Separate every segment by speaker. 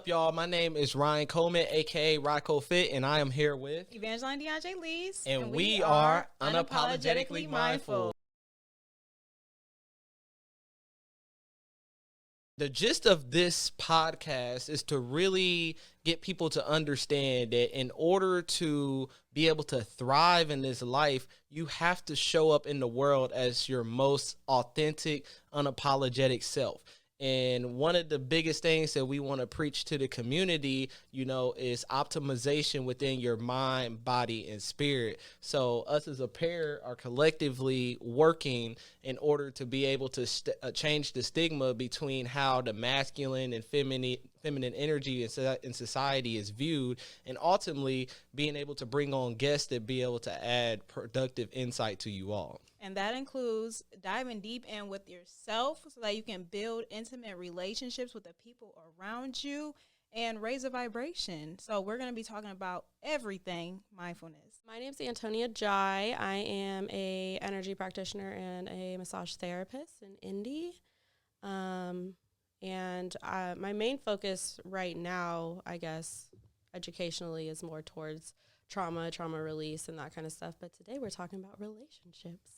Speaker 1: y'all? My name is Ryan Coleman, a.k.a. Rocco Fit, and I am here with
Speaker 2: Evangeline and I,
Speaker 1: and we are Unapologetically Mindful. The gist of this podcast is to really get people to understand that in order to be able to thrive in this life, you have to show up in the world as your most authentic, unapologetic self. And one of the biggest things that we want to preach to the community, is optimization within your mind, body, and spirit. So us as a pair are collectively working in order to be able to change the stigma between how the masculine and feminine energy in society is viewed, and ultimately being able to bring on guests that be able to add productive insight to you all.
Speaker 2: And that includes diving deep in with yourself so that you can build intimate relationships with the people around you and raise a vibration. So we're going to be talking about everything mindfulness.
Speaker 3: My name's Antonia Ndiaye. I am a energy practitioner and a massage therapist in Indy. And my main focus right now, I guess, educationally is more towards trauma release, and that kind of stuff. But today we're talking about relationships.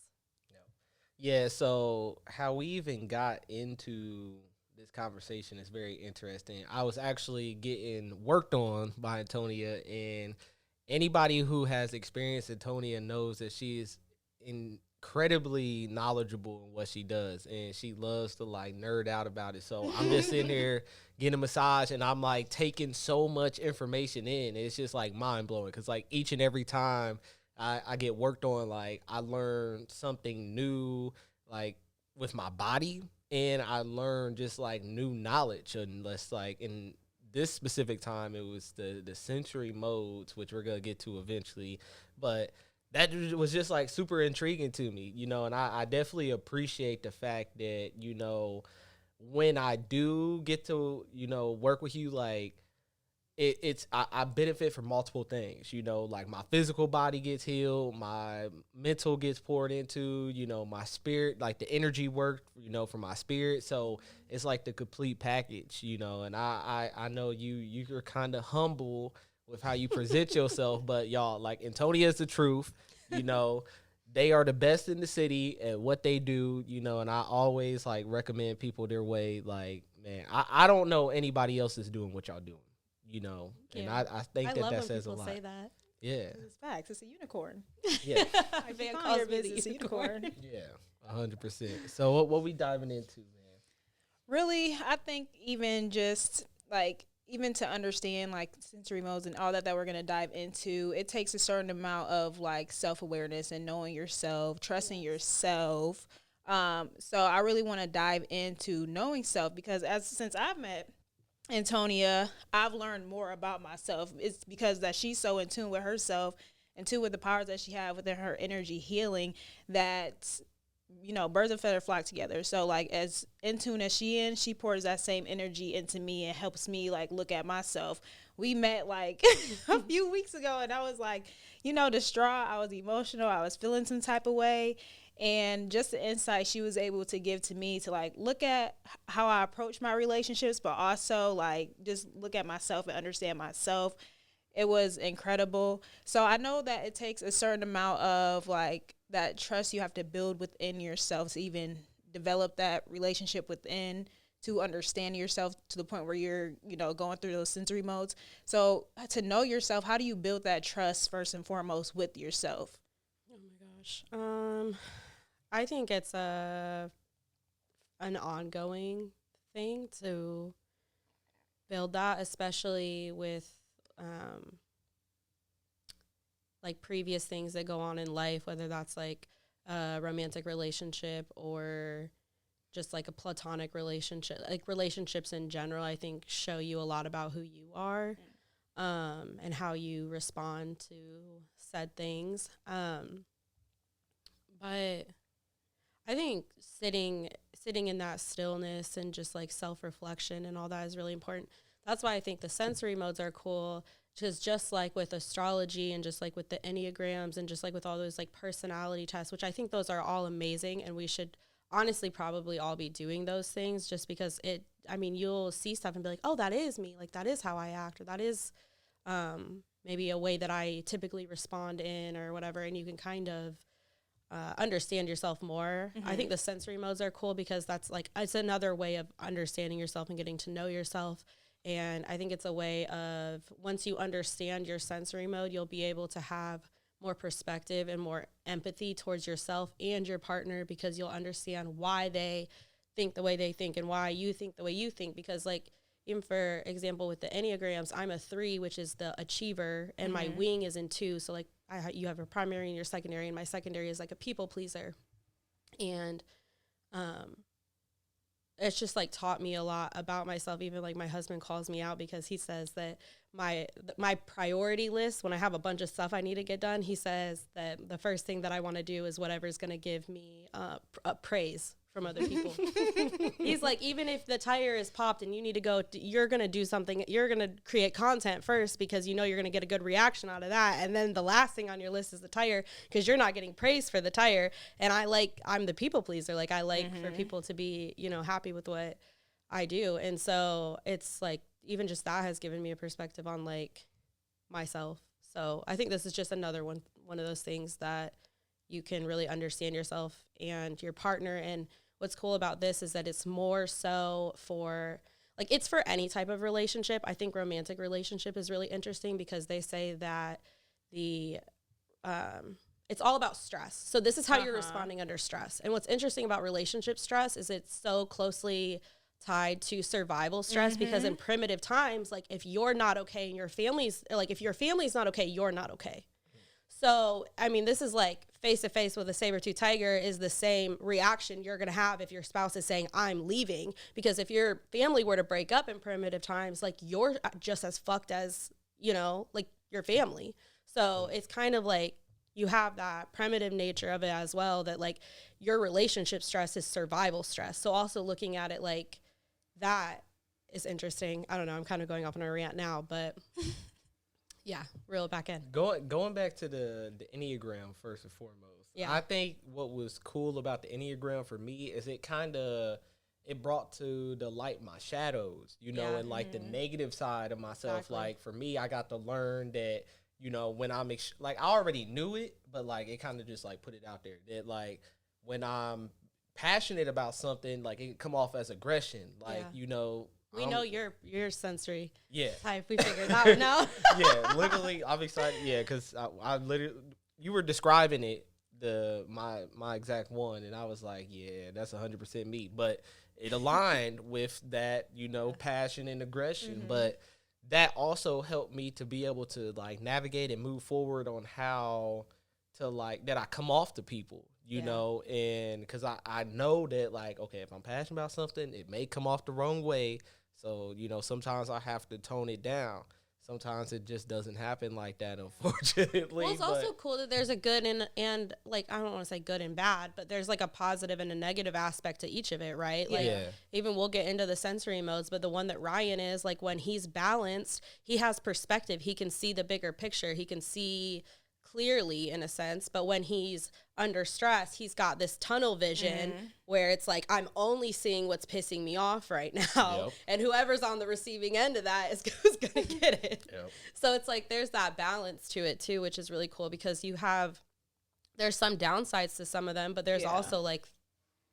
Speaker 1: Yeah, so how we even got into this conversation is very interesting. I was actually getting worked on by Antonia, and anybody who has experienced Antonia knows that she is incredibly knowledgeable in what she does, and she loves to nerd out about it. So I'm just sitting here getting a massage, and I'm taking so much information in. It's just mind blowing because each and every time I get worked on, I learn something new, with my body, and I learn just new knowledge. Unless in this specific time, it was the sensory modes, which we're gonna get to eventually, but that was just super intriguing to me, and I definitely appreciate the fact that when I do get to work with you, I benefit from multiple things, my physical body gets healed, my mental gets poured into, my spirit, the energy work, for my spirit. So it's the complete package, and I know you're kind of humble with how you present yourself, but y'all, Antonia is the truth, they are the best in the city at what they do, and I always recommend people their way. Man, I don't know anybody else is doing what y'all doing. And I think that says a lot.
Speaker 3: Say that.
Speaker 1: Yeah.
Speaker 2: It's facts. It's a unicorn.
Speaker 1: Yeah.
Speaker 2: I think your business a unicorn.
Speaker 1: Yeah, 100%. So what we diving into, man?
Speaker 2: Really, I think even just even to understand sensory modes and all that we're going to dive into, it takes a certain amount of self-awareness and knowing yourself, trusting yourself. So I really want to dive into knowing self because since I've met Antonia, I've learned more about myself. It's because that she's so in tune with herself, in tune with the powers that she has within her energy healing, that birds of feather flock together. So as in tune as she pours that same energy into me and helps me look at myself. We met a few weeks ago, and I was distraught. I was emotional. I was feeling some type of way. And just the insight she was able to give to me to look at how I approach my relationships, but also just look at myself and understand myself. It was incredible. So I know that it takes a certain amount of that trust you have to build within yourself to even develop that relationship within, to understand yourself to the point where you're, going through those sensory modes. So to know yourself, how do you build that trust first and foremost with yourself?
Speaker 3: Oh my gosh. I think it's an ongoing thing to build that, especially with previous things that go on in life, whether that's a romantic relationship or just a platonic relationship. Relationships in general, I think, show you a lot about who you are, and how you respond to said things. But I think sitting in that stillness and just self-reflection and all that is really important. That's why I think the sensory modes are cool, because just with astrology and just with the Enneagrams and just with all those personality tests, which I think those are all amazing and we should honestly probably all be doing those things just because you'll see stuff and be like, oh, that is me. Like, that is how I act, or that is maybe a way that I typically respond in or whatever. And you can kind of understand yourself more. I think the sensory modes are cool because that's like, it's another way of understanding yourself and getting to know yourself. And I think it's a way of, once you understand your sensory mode, you'll be able to have more perspective and more empathy towards yourself and your partner, because you'll understand why they think the way they think and why you think the way you think. Because like, even for example, with the Enneagrams, I'm a 3, which is the achiever, and my wing is in 2. So like you have a primary and your secondary, and my secondary is like a people pleaser. And it's just like taught me a lot about myself. Even like my husband calls me out because he says that my priority list, when I have a bunch of stuff I need to get done, he says that the first thing that I want to do is whatever's going to give me praise from other people. He's like, even if the tire is popped and you need to go, you're going to do something. You're going to create content first because you know you're going to get a good reaction out of that. And then the last thing on your list is the tire, because you're not getting praise for the tire. And I'm the people pleaser. Like, I like for people to be, happy with what I do. And so it's like, even just that has given me a perspective on like myself. So I think this is just another one of those things that you can really understand yourself and your partner. And what's cool about this is that it's more so for, like, it's for any type of relationship. I think romantic relationship is really interesting because they say that it's all about stress. So this is how you're responding under stress. And what's interesting about relationship stress is it's so closely tied to survival stress, because in primitive times, like, if you're not okay and if your family's not okay, you're not okay. So, I mean, this is like face to face with a saber-tooth tiger is the same reaction you're going to have if your spouse is saying, I'm leaving. Because if your family were to break up in primitive times, like, you're just as fucked as, like, your family. So it's kind of like you have that primitive nature of it as well, that like your relationship stress is survival stress. So also looking at it like that is interesting. I don't know. I'm kind of going off on a rant now, but yeah, reel it back in.
Speaker 1: Going back to the Enneagram first and foremost.
Speaker 3: Yeah.
Speaker 1: I think what was cool about the Enneagram for me is it brought to the light my shadows, and like the negative side of myself.
Speaker 3: Exactly.
Speaker 1: Like for me, I got to learn that, when I'm I already knew it, but like it kind of just like put it out there that like when I'm passionate about something, like it can come off as aggression. Like,
Speaker 3: We know your sensory type. We figured that one out.
Speaker 1: Yeah, literally, I'm excited. Yeah, because I literally, you were describing it, my exact one, and I was like, yeah, that's 100% me. But it aligned with that, passion and aggression. But that also helped me to be able to like navigate and move forward on how to like that I come off to people. And because I know that, like, okay, if I'm passionate about something, it may come off the wrong way. So, sometimes I have to tone it down. Sometimes it just doesn't happen like that, unfortunately.
Speaker 3: Well, it's also cool that there's a good and like, I don't want to say good and bad, but there's like a positive and a negative aspect to each of it, right? Like, even we'll get into the sensory modes, but the one that Ryan is, like, when he's balanced, he has perspective. He can see the bigger picture. He can see clearly in a sense, but when he's under stress, he's got this tunnel vision where it's like, I'm only seeing what's pissing me off right now. And whoever's on the receiving end of that is who's going to get it. So it's like, there's that balance to it too, which is really cool because there's some downsides to some of them, but there's also like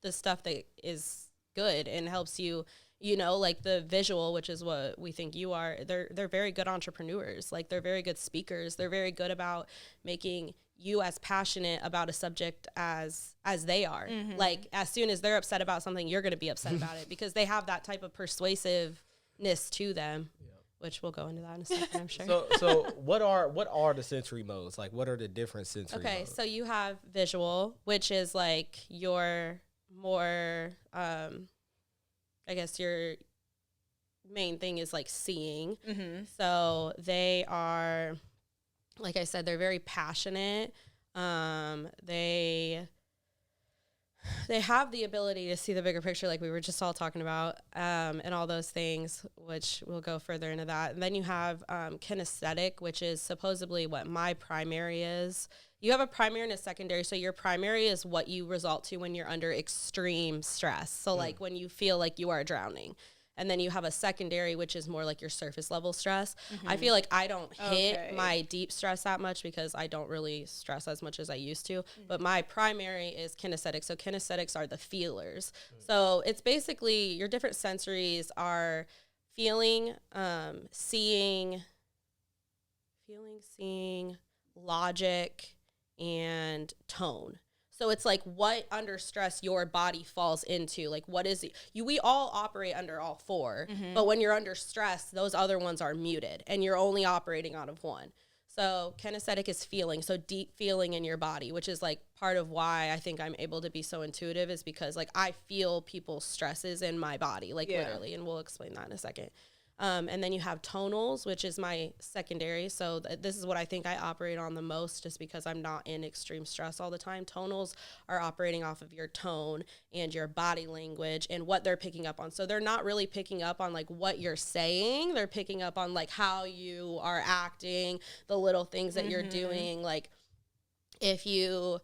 Speaker 3: the stuff that is good and helps you, like the visual, which is what we think you are. They're very good entrepreneurs. Like, they're very good speakers. They're very good about making you as passionate about a subject as they are. Like, as soon as they're upset about something, you're going to be upset about it because they have that type of persuasiveness to them, which we'll go into that in a second, I'm sure.
Speaker 1: So what are the sensory modes? Like, what are the different sensory modes?
Speaker 3: Okay, so you have visual, which is like your more, I guess your main thing is like seeing. So they are, like I said, they're very passionate. They have the ability to see the bigger picture, like we were just all talking about, and all those things, which we'll go further into that. And then you have kinesthetic, which is supposedly what my primary is. you have a primary and a secondary. So your primary is what you result to when you're under extreme stress. So like when you feel like you are drowning. And then you have a secondary, which is more like your surface level stress. I feel like I don't hit my deep stress that much because I don't really stress as much as I used to. But my primary is kinesthetic. So kinesthetics are the feelers. So it's basically your different sensories are feeling, seeing, logic, and tone. So it's like what under stress your body falls into. Like what is it? We all operate under all four, but when you're under stress, those other ones are muted and you're only operating out of one. So kinesthetic is feeling, so deep feeling in your body, which is like part of why I think I'm able to be so intuitive is because like I feel people's stresses in my body, like literally, and we'll explain that in a second. And then you have tonals, which is my secondary. So this is what I think I operate on the most just because I'm not in extreme stress all the time. Tonals are operating off of your tone and your body language and what they're picking up on. So they're not really picking up on like what you're saying. They're picking up on like how you are acting, the little things that you're doing. Like if you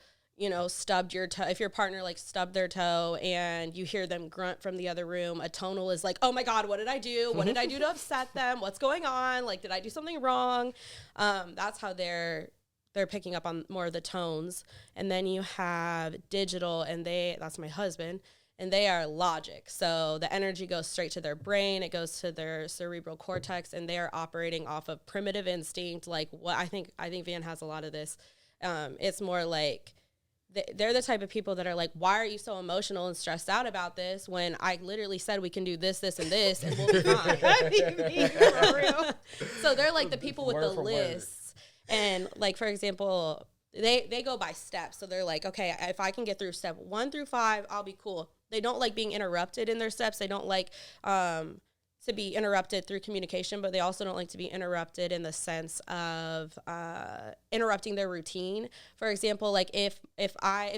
Speaker 3: stubbed your toe, if your partner like stubbed their toe and you hear them grunt from the other room, a tonal is like, oh my God, what did I do? What did I do to upset them? What's going on? Like, did I do something wrong? That's how they're picking up on more of the tones. And then you have digital and that's my husband, and they are logic. So the energy goes straight to their brain. It goes to their cerebral cortex, and they are operating off of primitive instinct. Like what I think Van has a lot of this. It's more like, they're the type of people that are like, why are you so emotional and stressed out about this when I literally said we can do this, this, and this, and we'll be fine. For real. So they're like the people with the lists. And like, for example, they go by steps. So they're like, okay, if I can get through step 1 through 5, I'll be cool. They don't like being interrupted in their steps. They don't like to be interrupted through communication, but they also don't like to be interrupted in the sense of interrupting their routine. For example, like if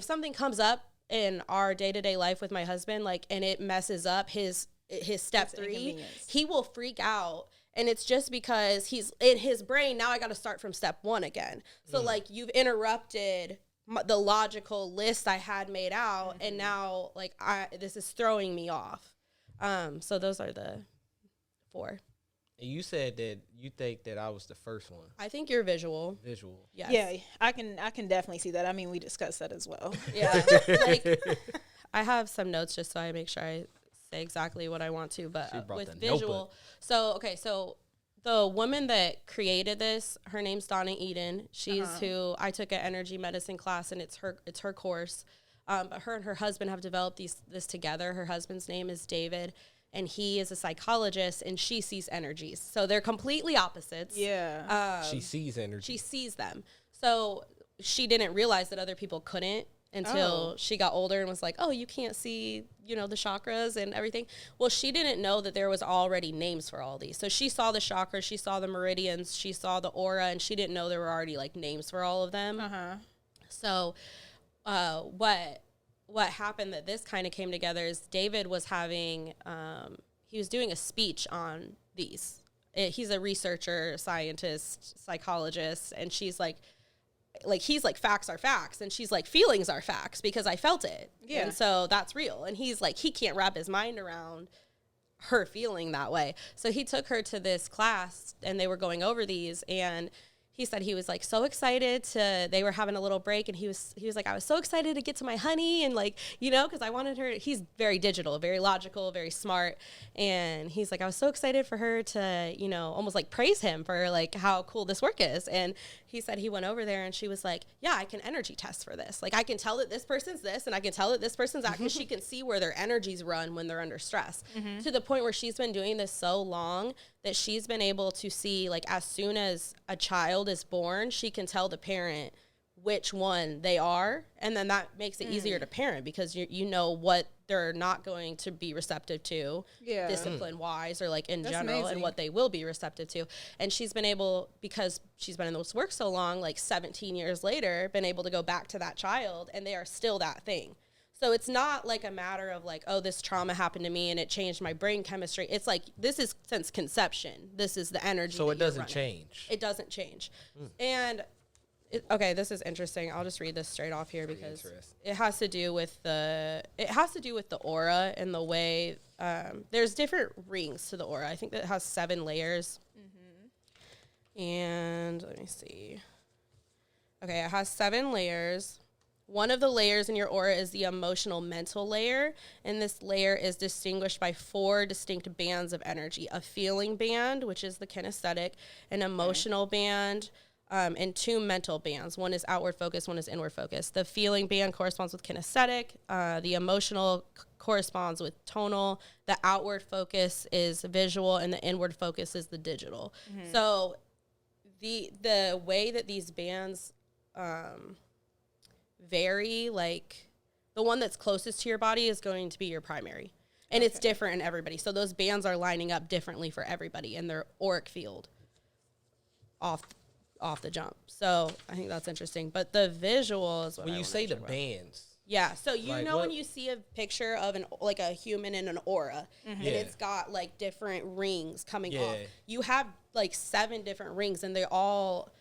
Speaker 3: something comes up in our day-to-day life with my husband, like, and it messes up his step 3, he will freak out. And it's just because he's in his brain, now I got to start from step 1 again. So like you've interrupted the logical list I had made out, and now like this is throwing me off. So those are the 4.
Speaker 1: And you said that you think that I was the first one.
Speaker 3: I think you're visual.
Speaker 2: Yes. Yeah, I can definitely see that. I mean, we discussed that as well.
Speaker 3: Yeah. Like, I have some notes just so I make sure I say exactly what I want to, but with visual. So the woman that created this, her name's Donna Eden. She's who I took an energy medicine class, and it's her course. But her and her husband have developed this together. Her husband's name is David, and he is a psychologist, and she sees energies. So they're completely opposites.
Speaker 2: Yeah.
Speaker 1: She sees energy.
Speaker 3: She sees them. So she didn't realize that other people couldn't until she got older and was like, oh, you can't see, the chakras and everything. Well, she didn't know that there was already names for all these. So she saw the chakras, she saw the meridians, she saw the aura, and she didn't know there were already like names for all of them. So what happened that this kind of came together is David was having, he was doing a speech on these. He's a researcher, scientist, psychologist, and she's like he's like, facts are facts, and she's like, feelings are facts because I felt it. Yeah. And so that's real. And he's like, he can't wrap his mind around her feeling that way. So he took her to this class, and they were going over these, and he said he was like so excited they were having a little break, and he was like, I was so excited to get to my honey, and like, because I wanted her, he's very digital, very logical, very smart. And he's like, I was so excited for her to, almost like praise him for like how cool this work is. And he said he went over there, and she was like, yeah, I can energy test for this. Like, I can tell that this person's this, and I can tell that this person's that, because she can see where their energies run when they're under stress, to the point where she's been doing this so long that she's been able to see, like, as soon as a child is born, she can tell the parent which one they are, and then that makes it easier to parent, because you know what they're not going to be receptive to, discipline wise, or like in That's general, amazing. And what they will be receptive to. And she's been able, because she's been in this work so long, like 17 years later, been able to go back to that child, and they are still that thing. So it's not like a matter of like, oh, this trauma happened to me and it changed my brain chemistry. It's like, this is since conception. This is the energy.
Speaker 1: So it doesn't change.
Speaker 3: It doesn't change. And Okay, this is interesting. I'll just read this straight off here because it has to do with the aura and the way there's different rings to the aura. I think that it has 7 layers. And let me see. Okay, it has 7 layers. One of the layers in your aura is the emotional mental layer, and this layer is distinguished by 4 distinct bands of energy: a feeling band, which is the kinesthetic, an emotional band, and 2 mental bands. One is outward focus, one is inward focus. The feeling band corresponds with kinesthetic. The emotional corresponds with tonal. The outward focus is visual, and the inward focus is the digital. So the way that these bands vary, like the one that's closest to your body is going to be your primary, and it's different in everybody. So those bands are lining up differently for everybody in their auric field off the jump. So I think that's interesting. But the visual is what
Speaker 1: when you say the bands.
Speaker 3: Yeah, so you
Speaker 1: like
Speaker 3: know when you see a picture of like a human in an aura, and it's got like different rings coming off. You have like 7 different rings, and they all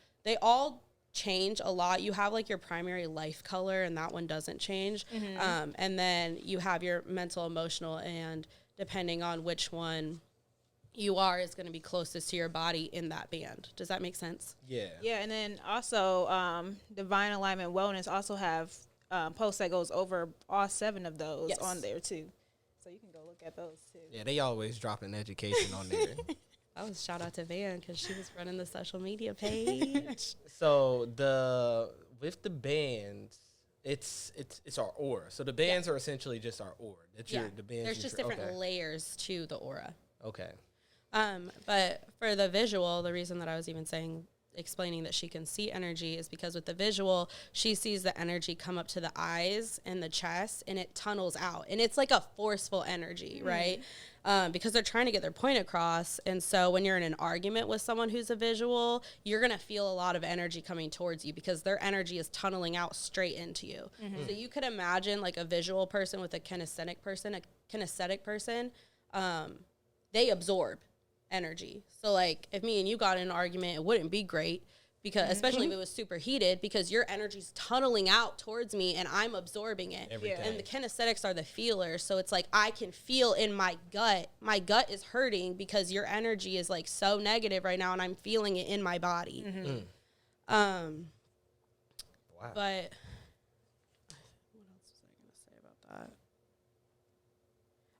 Speaker 3: change a lot. You have like your primary life color, and that one doesn't change. And then you have your mental, emotional, and depending on which one you are is going to be closest to your body in that band. Does that make sense?
Speaker 2: Yeah, and then also Divine Alignment Wellness also have posts that goes over all 7 of those on there too. So you can go look at those too.
Speaker 1: Yeah, they always dropping education on there.
Speaker 3: That was shout out to Van because she was running the social media page.
Speaker 1: So with the bands, it's our aura. So the bands are essentially just our aura. That's the bands.
Speaker 3: There's just different layers to the aura.
Speaker 1: Okay.
Speaker 3: But for the visual, the reason that I was even explaining that she can see energy is because with the visual, she sees the energy come up to the eyes and the chest, and it tunnels out, and it's like a forceful energy, right? Because they're trying to get their point across. And so when you're in an argument with someone who's a visual, you're going to feel a lot of energy coming towards you because their energy is tunneling out straight into you. So you could imagine like a visual person with a kinesthetic person, they absorb energy. So like if me and you got in an argument, it wouldn't be great because especially if it was super heated, because your energy's tunneling out towards me and I'm absorbing it. And the kinesthetics are the feelers. So it's like I can feel in my gut is hurting because your energy is like so negative right now and I'm feeling it in my body.
Speaker 1: Wow.
Speaker 3: But what else was I going to say about that?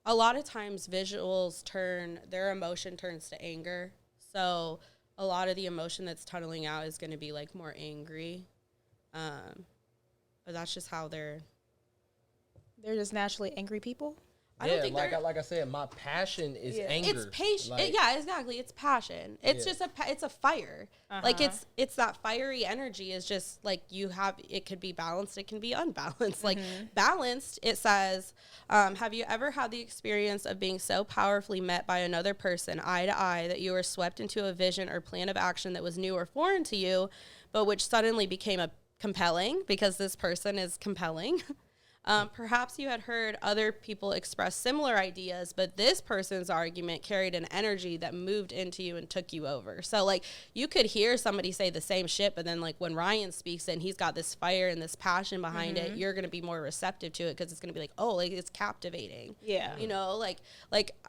Speaker 3: A lot of times visuals their emotion turns to anger. So a lot of the emotion that's tunneling out is going to be like more angry. But that's just how they're
Speaker 2: just naturally angry people.
Speaker 3: I don't think
Speaker 1: like I said, my passion is anger.
Speaker 3: It's patient. Yeah, exactly. It's passion. It's just it's a fire. Like it's that fiery energy is just like it could be balanced. It can be unbalanced. Like balanced, it says, have you ever had the experience of being so powerfully met by another person eye to eye that you were swept into a vision or plan of action that was new or foreign to you, but which suddenly became compelling because this person is compelling? Perhaps you had heard other people express similar ideas, but this person's argument carried an energy that moved into you and took you over. So, like, you could hear somebody say the same shit, but then, like, when Ryan speaks and he's got this fire and this passion behind it, you're going to be more receptive to it because it's going to be like, oh, like, it's captivating.
Speaker 2: Yeah.
Speaker 3: You know, like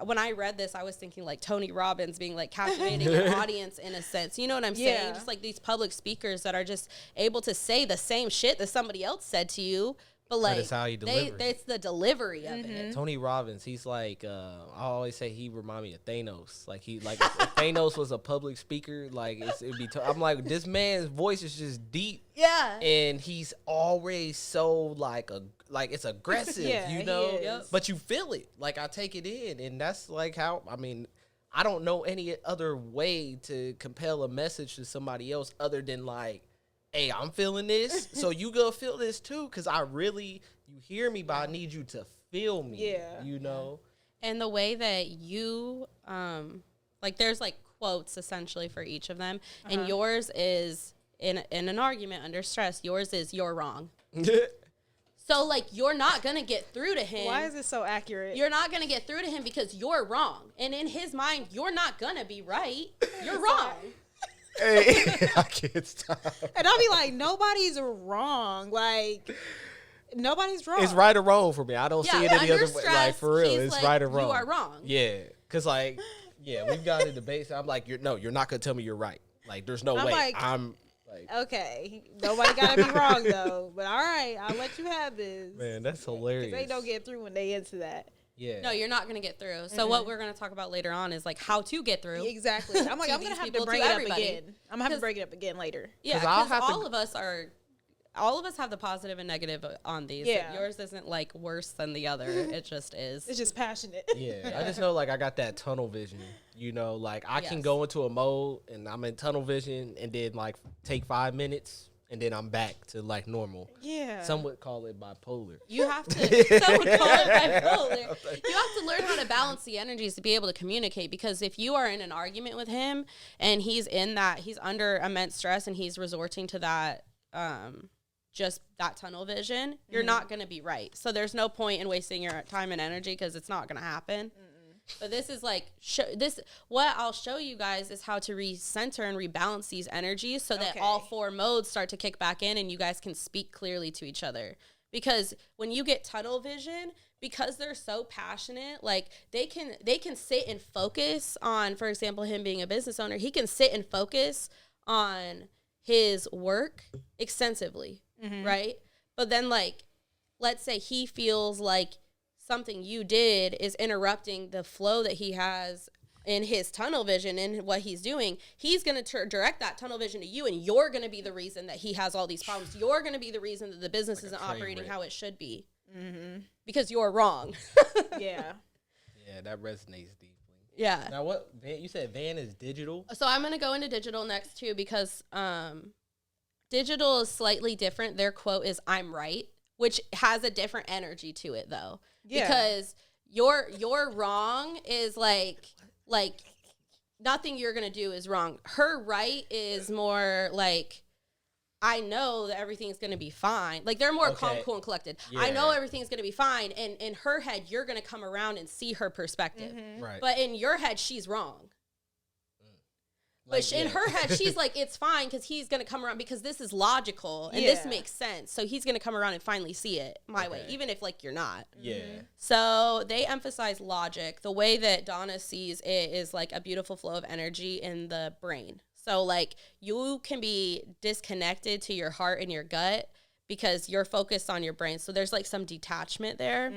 Speaker 3: when I read this, I was thinking, like, Tony Robbins being, like, captivating an audience in a sense. You know what I'm saying? Just, like, these public speakers that are just able to say the same shit that somebody else said to you. But like,
Speaker 1: it's how you deliver.
Speaker 3: It's the delivery of it.
Speaker 1: Tony Robbins, he's like, I always say he remind me of Thanos. Like if Thanos was a public speaker, like it'd be. I'm like, this man's voice is just deep.
Speaker 3: Yeah.
Speaker 1: And he's always so it's aggressive, you know.
Speaker 2: Yep.
Speaker 1: But you feel it. Like I take it in, and that's like how I don't know any other way to compel a message to somebody else other than like, hey, I'm feeling this, so you gonna feel this too, because you hear me, but I need you to feel me, you know?
Speaker 3: And the way that you, there's, like, quotes, essentially, for each of them, and yours is, in an argument under stress, yours is, you're wrong. So, like, you're not gonna get through to him.
Speaker 2: Why is it so accurate?
Speaker 3: You're not gonna get through to him because you're wrong. And in his mind, you're not gonna be right. You're wrong.
Speaker 1: Hey, I can't stop.
Speaker 2: And I'll be like, nobody's wrong. Like, nobody's wrong.
Speaker 1: It's right or wrong for me. I don't see it any other way. Like, for real,
Speaker 3: he's
Speaker 1: it's
Speaker 3: like,
Speaker 1: right or wrong.
Speaker 3: You are wrong.
Speaker 1: Yeah, because, like, we've got in debate. I'm like, you're not going to tell me you're right. Like, there's no way.
Speaker 2: Like,
Speaker 1: I'm like,
Speaker 2: okay, nobody got to be wrong, though. But all right, I'll let you have this.
Speaker 1: man, that's hilarious.
Speaker 2: Because they don't get through when they into that.
Speaker 1: Yeah.
Speaker 3: No, you're not going to get through. So what we're going to talk about later on is like how to get through.
Speaker 2: Exactly. I'm like, I'm going to have to bring it up again. I'm going to have to bring it up again later.
Speaker 3: Yeah, because all of us have the positive and negative on these.
Speaker 2: Yeah.
Speaker 3: Yours isn't like worse than the other. It just is.
Speaker 2: It's just passionate.
Speaker 1: Yeah, I just know, like, I got that tunnel vision, you know, like, I can go into a mode, and I'm in tunnel vision, and then, like, take 5 minutes, and then I'm back to, like, normal.
Speaker 2: Yeah.
Speaker 1: Some would call it bipolar.
Speaker 3: You have to, some would call it bipolar. You have to learn how to balance the energies to be able to communicate, because if you are in an argument with him, and he's under immense stress, and he's resorting to that, just that tunnel vision, you're not going to be right. So there's no point in wasting your time and energy because it's not going to happen. But this is like, what I'll show you guys is how to recenter and rebalance these energies so that all 4 modes start to kick back in and you guys can speak clearly to each other. Because when you get tunnel vision, because they're so passionate, like they can sit and focus on, for example, him being a business owner, he can sit and focus on his work extensively. Right? But then, like, let's say he feels like something you did is interrupting the flow that he has in his tunnel vision and what he's doing. He's going to direct that tunnel vision to you, and you're going to be the reason that he has all these problems. You're going to be the reason that the business isn't operating how it should be. Because you're wrong.
Speaker 2: Yeah.
Speaker 1: Yeah, that resonates deeply.
Speaker 3: Yeah.
Speaker 1: Now, what, you said Van is digital?
Speaker 3: So I'm going to go into digital next, too, because digital is slightly different. Their quote is, "I'm right," which has a different energy to it, though. Yeah. Because your wrong is like nothing you're going to do is wrong. Her right is more like, I know that everything's going to be fine. Like, they're more calm, cool, and collected. Yeah. I know everything's going to be fine. And in her head, you're going to come around and see her perspective.
Speaker 1: Right.
Speaker 3: But in your head, she's wrong. Like, but in her head, she's like, it's fine because he's going to come around because this is logical and this makes sense. So he's going to come around and finally see it my way, even if, like, you're not.
Speaker 1: Yeah.
Speaker 3: So they emphasize logic. The way that Donna sees it is, like, a beautiful flow of energy in the brain. So, like, you can be disconnected to your heart and your gut because you're focused on your brain. So there's, like, some detachment there.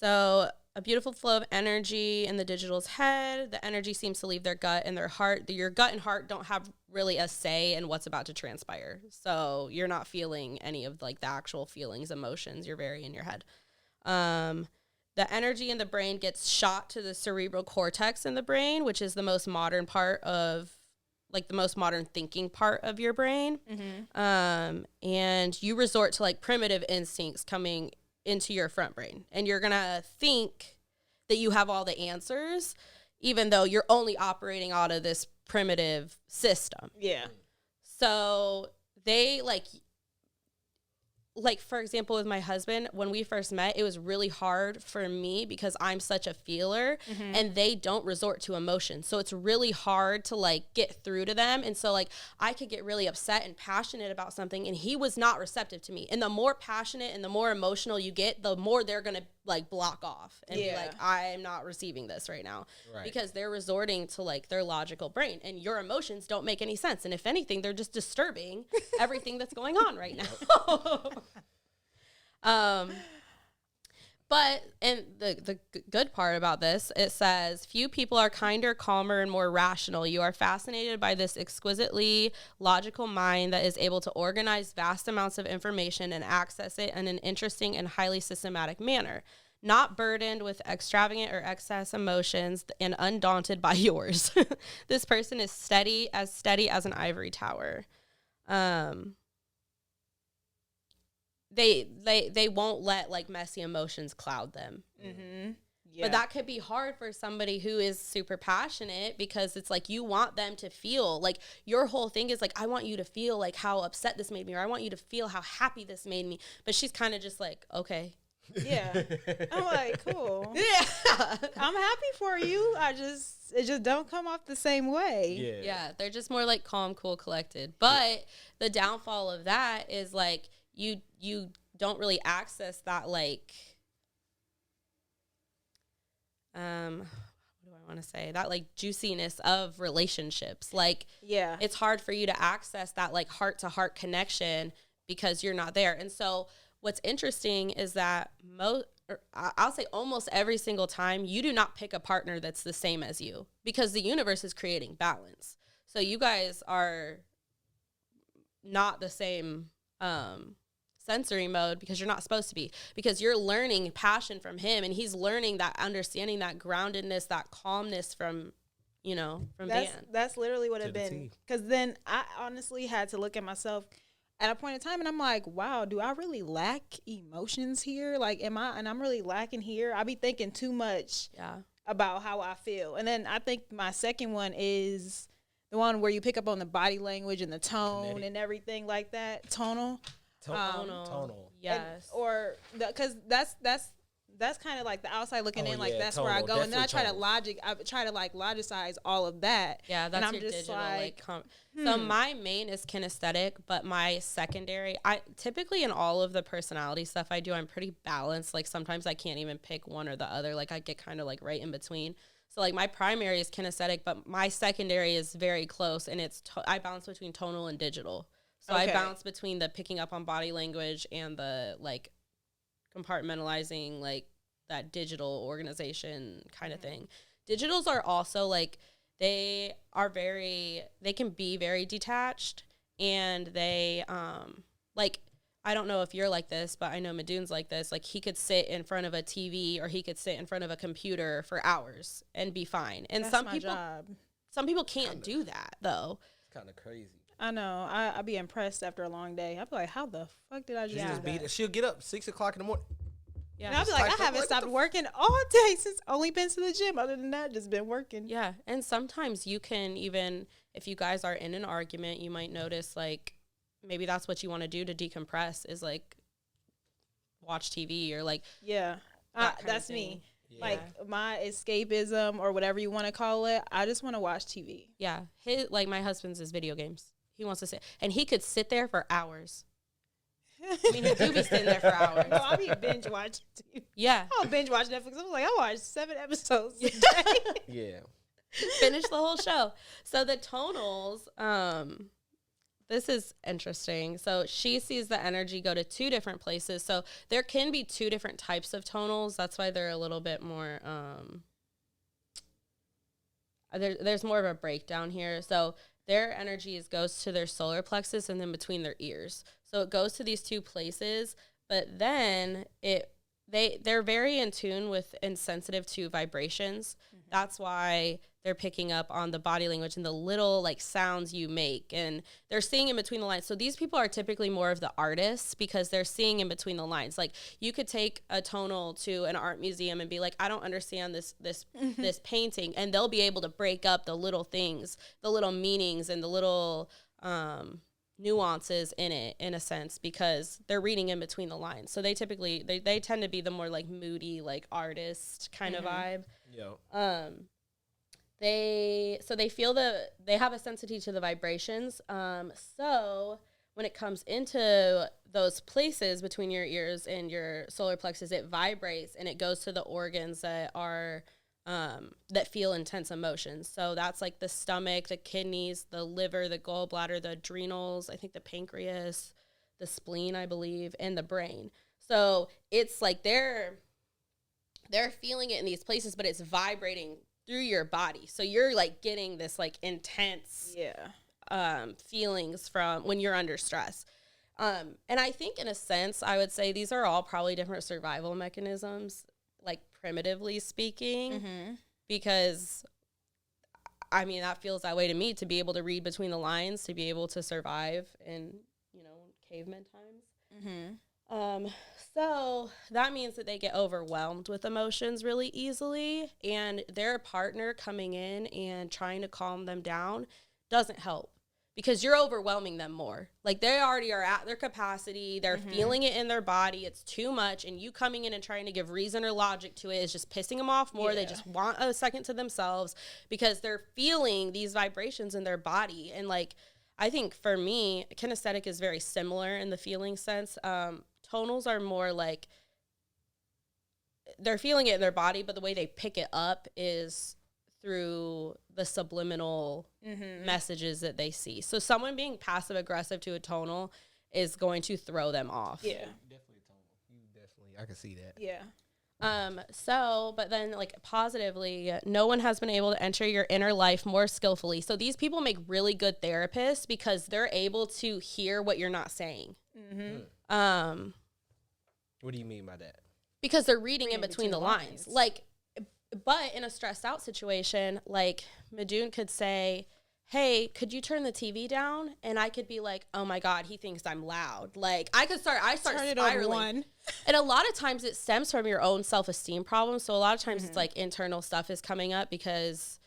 Speaker 3: So a beautiful flow of energy in the digital's head. The energy seems to leave their gut and their heart. Your gut and heart don't have really a say in what's about to transpire. So you're not feeling any of, like, the actual feelings, emotions. You're very in your head. The energy in the brain gets shot to the cerebral cortex in the brain, which is the most modern part of, like, the most modern thinking part of your brain. And you resort to, like, primitive instincts coming into your front brain, and you're gonna think that you have all the answers, even though you're only operating out of this primitive system. Yeah. So they like, for example, with my husband, when we first met, it was really hard for me because I'm such a feeler and they don't resort to emotion. So it's really hard to, like, get through to them. And so, like, I could get really upset and passionate about something and he was not receptive to me. And the more passionate and the more emotional you get, the more they're going to, like, block off and be like, I'm not receiving this right now. Right. Because they're resorting to, like, their logical brain, and your emotions don't make any sense. And if anything, they're just disturbing everything that's going on right now. But, and the good part about this, it says, few people are kinder, calmer, and more rational. You are fascinated by this exquisitely logical mind that is able to organize vast amounts of information and access it in an interesting and highly systematic manner, not burdened with extravagant or excess emotions and undaunted by yours. This person is steady as an ivory tower. They won't let, like, messy emotions cloud them. Yeah. But that could be hard for somebody who is super passionate because it's like you want them to feel, like, your whole thing is like, I want you to feel like how upset this made me, or I want you to feel how happy this made me. But she's kind of just like, okay.
Speaker 2: Yeah. I'm like, cool.
Speaker 3: Yeah.
Speaker 2: I'm happy for you. It just don't come off the same way.
Speaker 1: Yeah.
Speaker 3: Yeah, they're just more like calm, cool, collected. But the downfall of that is like you don't really access that like what do I want to say? That like juiciness of relationships. Like
Speaker 2: Yeah.
Speaker 3: it's hard for you to access that like heart to heart connection because you're not there. And so what's interesting is that I'll say almost every single time you do not pick a partner that's the same as you because the universe is creating balance. So you guys are not the same sensory mode because you're not supposed to be, because you're learning passion from him and he's learning that understanding, that groundedness, that calmness from Dan.
Speaker 2: That's literally what
Speaker 1: To
Speaker 2: it
Speaker 1: the
Speaker 2: been.
Speaker 1: T.
Speaker 2: Because then I honestly had to look at myself at a point in time and I'm like, wow, do I really lack emotions here? Like, I'm really lacking here? I be thinking too much about how I feel. And then I think my second one is the one where you pick up on the body language and the tone
Speaker 1: Kinetic.
Speaker 2: and everything like that. Tonal.
Speaker 1: Tonal.
Speaker 3: Yes.
Speaker 2: Because that's kind of like the outside looking in, like that's where I
Speaker 1: tonal,
Speaker 2: go, and then I try
Speaker 1: definitely
Speaker 2: to like logicize all of that.
Speaker 3: Yeah, that's
Speaker 2: and I'm
Speaker 3: your
Speaker 2: just
Speaker 3: digital So my main is kinesthetic, but my secondary, I typically in all of the personality stuff I do, I'm pretty balanced. Like sometimes I can't even pick one or the other. Like I get kind of like right in between. So like my primary is kinesthetic, but my secondary is very close, and I balance between tonal and digital. So I bounce between the picking up on body language and the like compartmentalizing like that digital organization kind of thing. Digitals are also like they can be very detached, and they like I don't know if you're like this, but I know Madoon's like this. Like he could sit in front of a TV or he could sit in front of a computer for hours and be fine. And
Speaker 2: That's
Speaker 3: some
Speaker 2: my
Speaker 3: people
Speaker 2: job.
Speaker 3: some people can't do that though.
Speaker 1: It's kind of crazy.
Speaker 2: I know. I'd be impressed after a long day. I'd be like, how the fuck did I just do that?
Speaker 1: She'll get up 6 o'clock in the morning.
Speaker 3: Yeah.
Speaker 2: And I'd be like, I haven't stopped working all day since only been to the gym. Other than that, just been working.
Speaker 3: Yeah. And sometimes you can even, if you guys are in an argument, you might notice like maybe that's what you want to do to decompress is like watch TV or like.
Speaker 2: Yeah. That's me.
Speaker 1: Yeah.
Speaker 2: Like my escapism or whatever you want to call it. I just want to watch TV.
Speaker 3: Yeah. Like my husband's is video games. He wants to sit, and he could sit there for hours. I mean, he do be sitting there for hours.
Speaker 2: No, I'll be binge watching TV.
Speaker 3: Yeah.
Speaker 2: I'll binge watch Netflix. I was like, I watched 7 episodes a day.
Speaker 1: Yeah.
Speaker 3: Finish the whole show. So the tonals, this is interesting. So she sees the energy go to 2 different places. So there can be 2 different types of tonals. That's why they're a little bit more, there's more of a breakdown here. So their energy goes to their solar plexus and then between their ears. So it goes to these 2 places, but then they're very in tune with and sensitive to vibrations. Mm-hmm. That's why they're picking up on the body language and the little like sounds you make, and they're seeing in between the lines. So these people are typically more of the artists because they're seeing in between the lines. Like you could take a tonal to an art museum and be like, I don't understand this this painting, and they'll be able to break up the little things, the little meanings, and the little nuances in it, in a sense, because they're reading in between the lines. So they typically they tend to be the more like moody, like artist kind of vibe.
Speaker 1: Yeah.
Speaker 3: They feel they have a sensitivity to the vibrations. So when it comes into those places between your ears and your solar plexus, it vibrates and it goes to the organs that are that feel intense emotions. So that's like the stomach, the kidneys, the liver, the gallbladder, the adrenals, I think the pancreas, the spleen, I believe, and the brain. So it's like they're feeling it in these places, but it's vibrating through your body. So you're like getting this like intense feelings from when you're under stress. And I think in a sense, I would say these are all probably different survival mechanisms, like primitively speaking, because I mean, that feels that way to me, to be able to read between the lines, to be able to survive in, caveman times. So that means that they get overwhelmed with emotions really easily, and their partner coming in and trying to calm them down doesn't help, because you're overwhelming them more. Like, they already are at their capacity. They're feeling it in their body. It's too much. And you coming in and trying to give reason or logic to it is just pissing them off more. They just want a second to themselves because they're feeling these vibrations in their body. And, like, I think for me, kinesthetic is very similar in the feeling sense. Tonals are more like they're feeling it in their body, but the way they pick it up is through the subliminal messages that they see. So someone being passive aggressive to a tonal is going to throw them off.
Speaker 2: Yeah.
Speaker 1: Definitely a tonal. You definitely, I can see that.
Speaker 2: Yeah.
Speaker 3: But then, like, positively, no one has been able to enter your inner life more skillfully. So these people make really good therapists because they're able to hear what you're not saying.
Speaker 1: What do you mean by that?
Speaker 3: Because they're reading in between the lines. Like, but in a stressed out situation, like, Madoon could say, hey, could you turn the TV down? And I could be like, oh my God, he thinks I'm loud. Like, I start
Speaker 2: Turn it
Speaker 3: spiraling.
Speaker 2: on one.
Speaker 3: And a lot of times it stems from your own self-esteem problems. So a lot of times it's like internal stuff is coming up because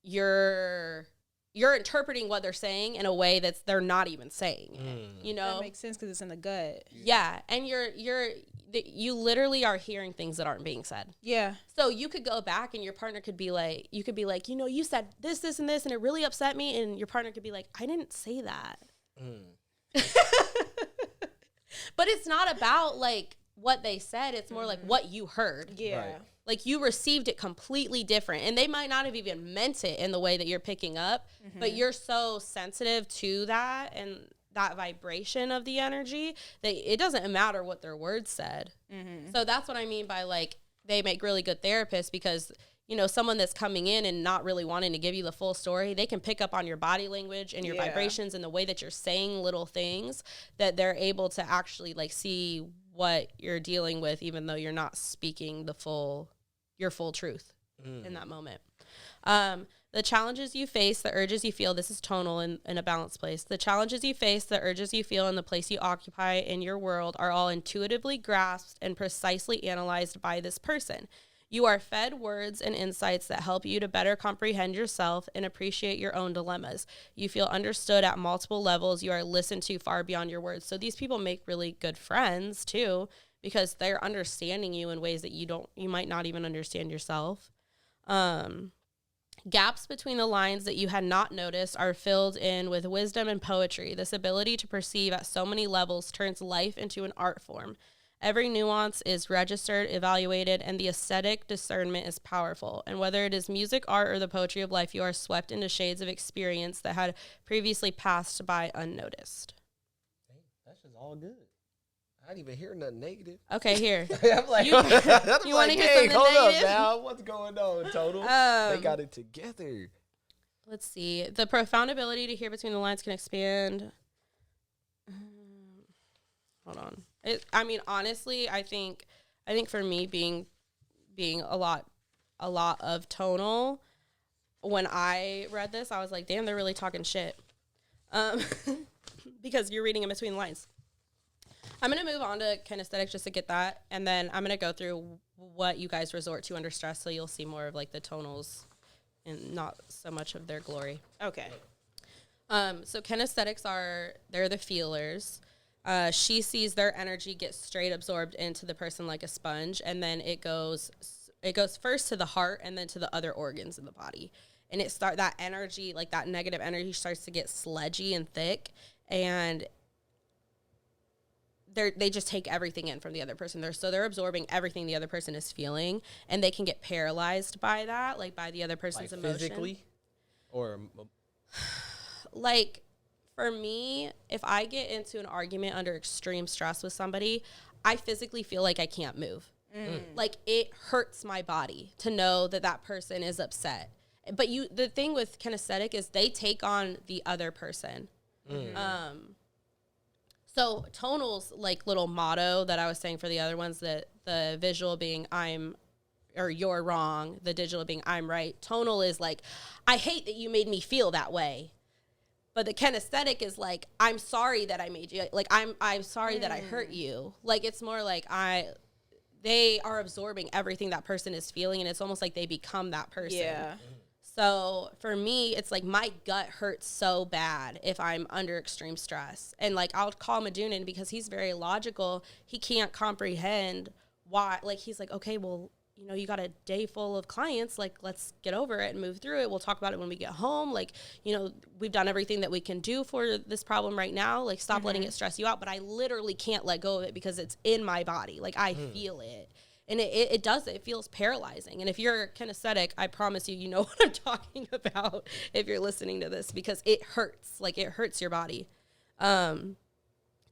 Speaker 3: you're interpreting what they're saying in a way that's they're not even saying it, you know?
Speaker 2: That makes sense because it's in the gut.
Speaker 3: Yeah. And you literally are hearing things that aren't being said.
Speaker 2: Yeah.
Speaker 3: So you could go back and your partner could be like, you know, you said this, this, and this, and it really upset me. And your partner could be like, I didn't say that. But it's not about, like, what they said. It's more like what you heard.
Speaker 2: Yeah.
Speaker 1: Right.
Speaker 3: Like, you received it completely different. And they might not have even meant it in the way that you're picking up. But you're so sensitive to that and that vibration of the energy that it doesn't matter what their words said. So that's what I mean by, like, they make really good therapists because, you know, someone that's coming in and not really wanting to give you the full story, they can pick up on your body language and your vibrations and the way that you're saying little things that they're able to actually, like, see what you're dealing with, even though you're not speaking your full truth in that moment. The challenges you face, the urges you feel, this is tonal in a balanced place. The challenges you face, the urges you feel, and the place you occupy in your world are all intuitively grasped and precisely analyzed by this person. You are fed words and insights that help you to better comprehend yourself and appreciate your own dilemmas. You feel understood at multiple levels. You are listened to far beyond your words. So these people make really good friends too, because they're understanding you in ways that you might not even understand yourself. Gaps between the lines that you had not noticed are filled in with wisdom and poetry. This ability to perceive at so many levels turns life into an art form. Every nuance is registered, evaluated, and the aesthetic discernment is powerful. And whether it is music, art, or the poetry of life, you are swept into shades of experience that had previously passed by unnoticed.
Speaker 1: Hey, that's just all good. I didn't even hear nothing negative.
Speaker 3: Okay, here.
Speaker 1: I'm like,
Speaker 3: You want to hear something
Speaker 1: hold
Speaker 3: negative?
Speaker 1: up now. What's going on, Total? They got it together.
Speaker 3: Let's see. The profound ability to hear between the lines can expand. Hold on. I mean, honestly, I think for me being a lot of tonal, when I read this, I was like, damn, they're really talking shit. Because you're reading in between the lines. I'm going to move on to kinesthetic just to get that, and then I'm going to go through what you guys resort to under stress, so you'll see more of, like, the tonals and not so much of their glory.
Speaker 2: Okay.
Speaker 3: So kinesthetics they're the feelers. She sees their energy get straight absorbed into the person like a sponge, and then it goes first to the heart and then to the other organs in the body. And that energy, like that negative energy, starts to get sludgy and thick, and they just take everything in from the other person. They're absorbing everything the other person is feeling, and they can get paralyzed by that, like by the other person's
Speaker 1: like
Speaker 3: emotion.
Speaker 1: Physically, or
Speaker 3: like for me, if I get into an argument under extreme stress with somebody, I physically feel like I can't move. Like it hurts my body to know that person is upset. But the thing with kinesthetic is they take on the other person. So tonal's like little motto that I was saying for the other ones, that the visual being you're wrong, the digital being I'm right. Tonal is like, I hate that you made me feel that way. But the kinesthetic is like, I'm sorry that I made you, like I'm sorry that I hurt you. Like it's more like they are absorbing everything that person is feeling, and it's almost like they become that person.
Speaker 2: Yeah.
Speaker 3: So for me, it's like my gut hurts so bad if I'm under extreme stress. And like I'll call Madunan because he's very logical. He can't comprehend why. Like he's like, okay, well, you know, you got a day full of clients. Like, let's get over it and move through it. We'll talk about it when we get home. Like, you know, we've done everything that we can do for this problem right now. Like, stop letting it stress you out. But I literally can't let go of it because it's in my body. Like, I feel it. And it does. It feels paralyzing. And if you're kinesthetic, I promise you, you know what I'm talking about if you're listening to this, because it hurts. Like, it hurts your body.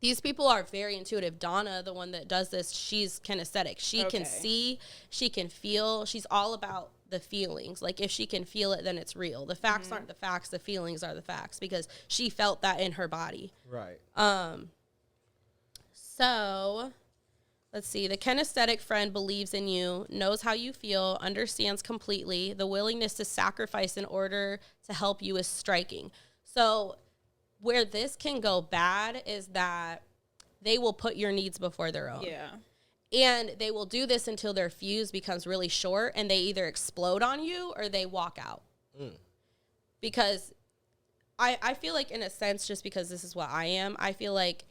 Speaker 3: These people are very intuitive. Donna, the one that does this, she's kinesthetic. She can see, she can feel. She's all about the feelings. Like, if she can feel it, then it's real. The facts aren't the facts. The feelings are the facts because she felt that in her body.
Speaker 1: Right.
Speaker 3: So let's see. The kinesthetic friend believes in you, knows how you feel, understands completely. The willingness to sacrifice in order to help you is striking. So where this can go bad is that they will put your needs before their own.
Speaker 2: Yeah.
Speaker 3: And they will do this until their fuse becomes really short and they either explode on you or they walk out. Because I feel like, in a sense, just because this is what I am, I feel like,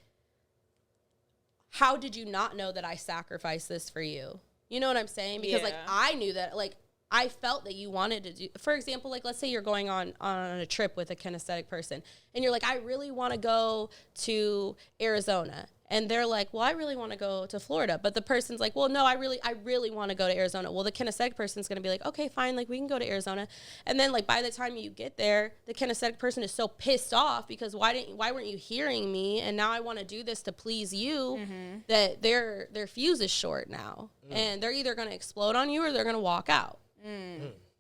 Speaker 3: how did you not know that I sacrificed this for you? You know what I'm saying? Because like I knew that, like, I felt that you wanted to do, for example, like, let's say you're going on a trip with a kinesthetic person and you're like, I really want to go to Arizona. And they're like, well, I really want to go to Florida. But the person's like, well, no, I really want to go to Arizona. Well, the kinesthetic person's going to be like, okay, fine. Like, we can go to Arizona. And then, like, by the time you get there, the kinesthetic person is so pissed off because why weren't you hearing me? And now I want to do this to please you, that their fuse is short now. And they're either going to explode on you or they're going to walk out.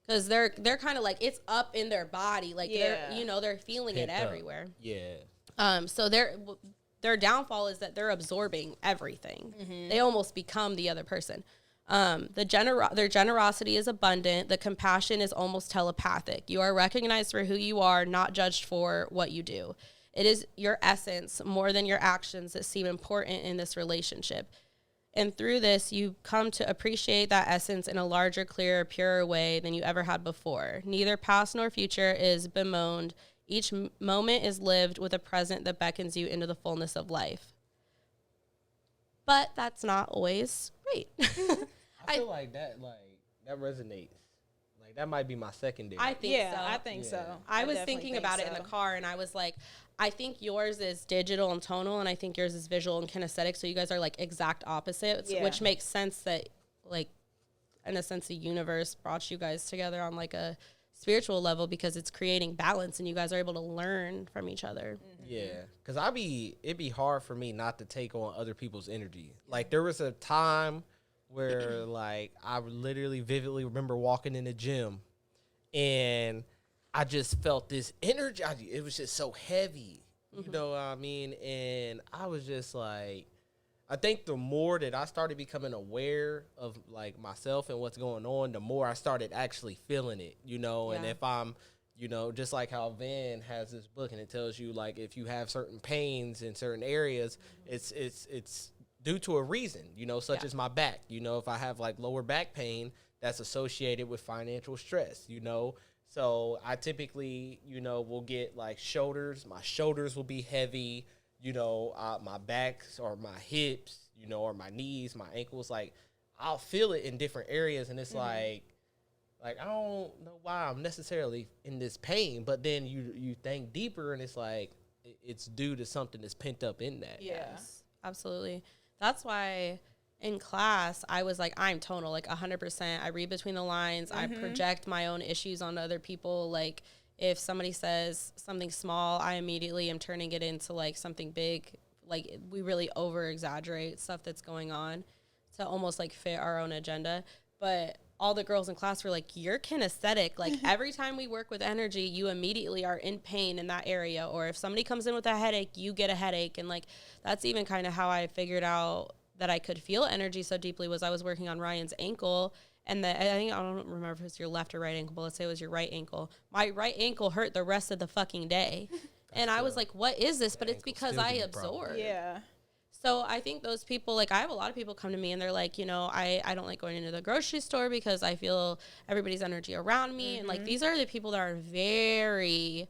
Speaker 3: Because they're kind of like, it's up in their body. Like, they're feeling it everywhere.
Speaker 1: Yeah.
Speaker 3: So their downfall is that they're absorbing everything. They almost become the other person. Their generosity is abundant. The compassion is almost telepathic. You are recognized for who you are, not judged for what you do. It is your essence more than your actions that seem important in this relationship. And through this, you come to appreciate that essence in a larger, clearer, purer way than you ever had before. Neither past nor future is bemoaned. Each moment is lived with a present that beckons you into the fullness of life. But that's not always right.
Speaker 1: I feel like that resonates. Like, that might be my secondary.
Speaker 3: I think so.
Speaker 2: I think so.
Speaker 3: I was thinking about it in the car, and I was like, I think yours is digital and tonal, and I think yours is visual and kinesthetic. So you guys are like exact opposites, which makes sense that, like, in a sense, the universe brought you guys together on like a spiritual level because it's creating balance, and you guys are able to learn from each other.
Speaker 1: Yeah, because it'd be hard for me not to take on other people's energy. Like, there was a time where, like, I literally vividly remember walking in the gym, and I just felt this energy. It was just so heavy, you know what I mean? And I was just like, I think the more that I started becoming aware of, like, myself and what's going on, the more I started actually feeling it, you know? And if I'm, you know, just like how Van has this book and it tells you, like, if you have certain pains in certain areas, it's due to a reason, you know, such as my back. You know, if I have, like, lower back pain, that's associated with financial stress, you know? So I typically, you know, will get, like, shoulders. My shoulders will be heavy, you know, my backs or my hips, you know, or my knees, my ankles. Like, I'll feel it in different areas, and it's like I don't know why I'm necessarily in this pain. But then you think deeper, and it's like it's due to something that's pent up in that.
Speaker 3: Yes, absolutely. That's why in class, I was like, I'm tonal, like 100%. I read between the lines. I project my own issues onto other people. Like, if somebody says something small, I immediately am turning it into, like, something big. Like, we really over-exaggerate stuff that's going on to almost, like, fit our own agenda. But all the girls in class were like, you're kinesthetic. Like, every time we work with energy, you immediately are in pain in that area. Or if somebody comes in with a headache, you get a headache. And, like, that's even kind of how I figured out that I could feel energy so deeply was I was working on Ryan's ankle. And I don't remember if it was your left or right ankle, but let's say it was your right ankle. My right ankle hurt the rest of the fucking day. And I was like, what is this? But it's because I absorbed.
Speaker 2: Yeah.
Speaker 3: So I think those people, like I have a lot of people come to me and they're like, you know, I don't like going into the grocery store because I feel everybody's energy around me. And like, these are the people that are very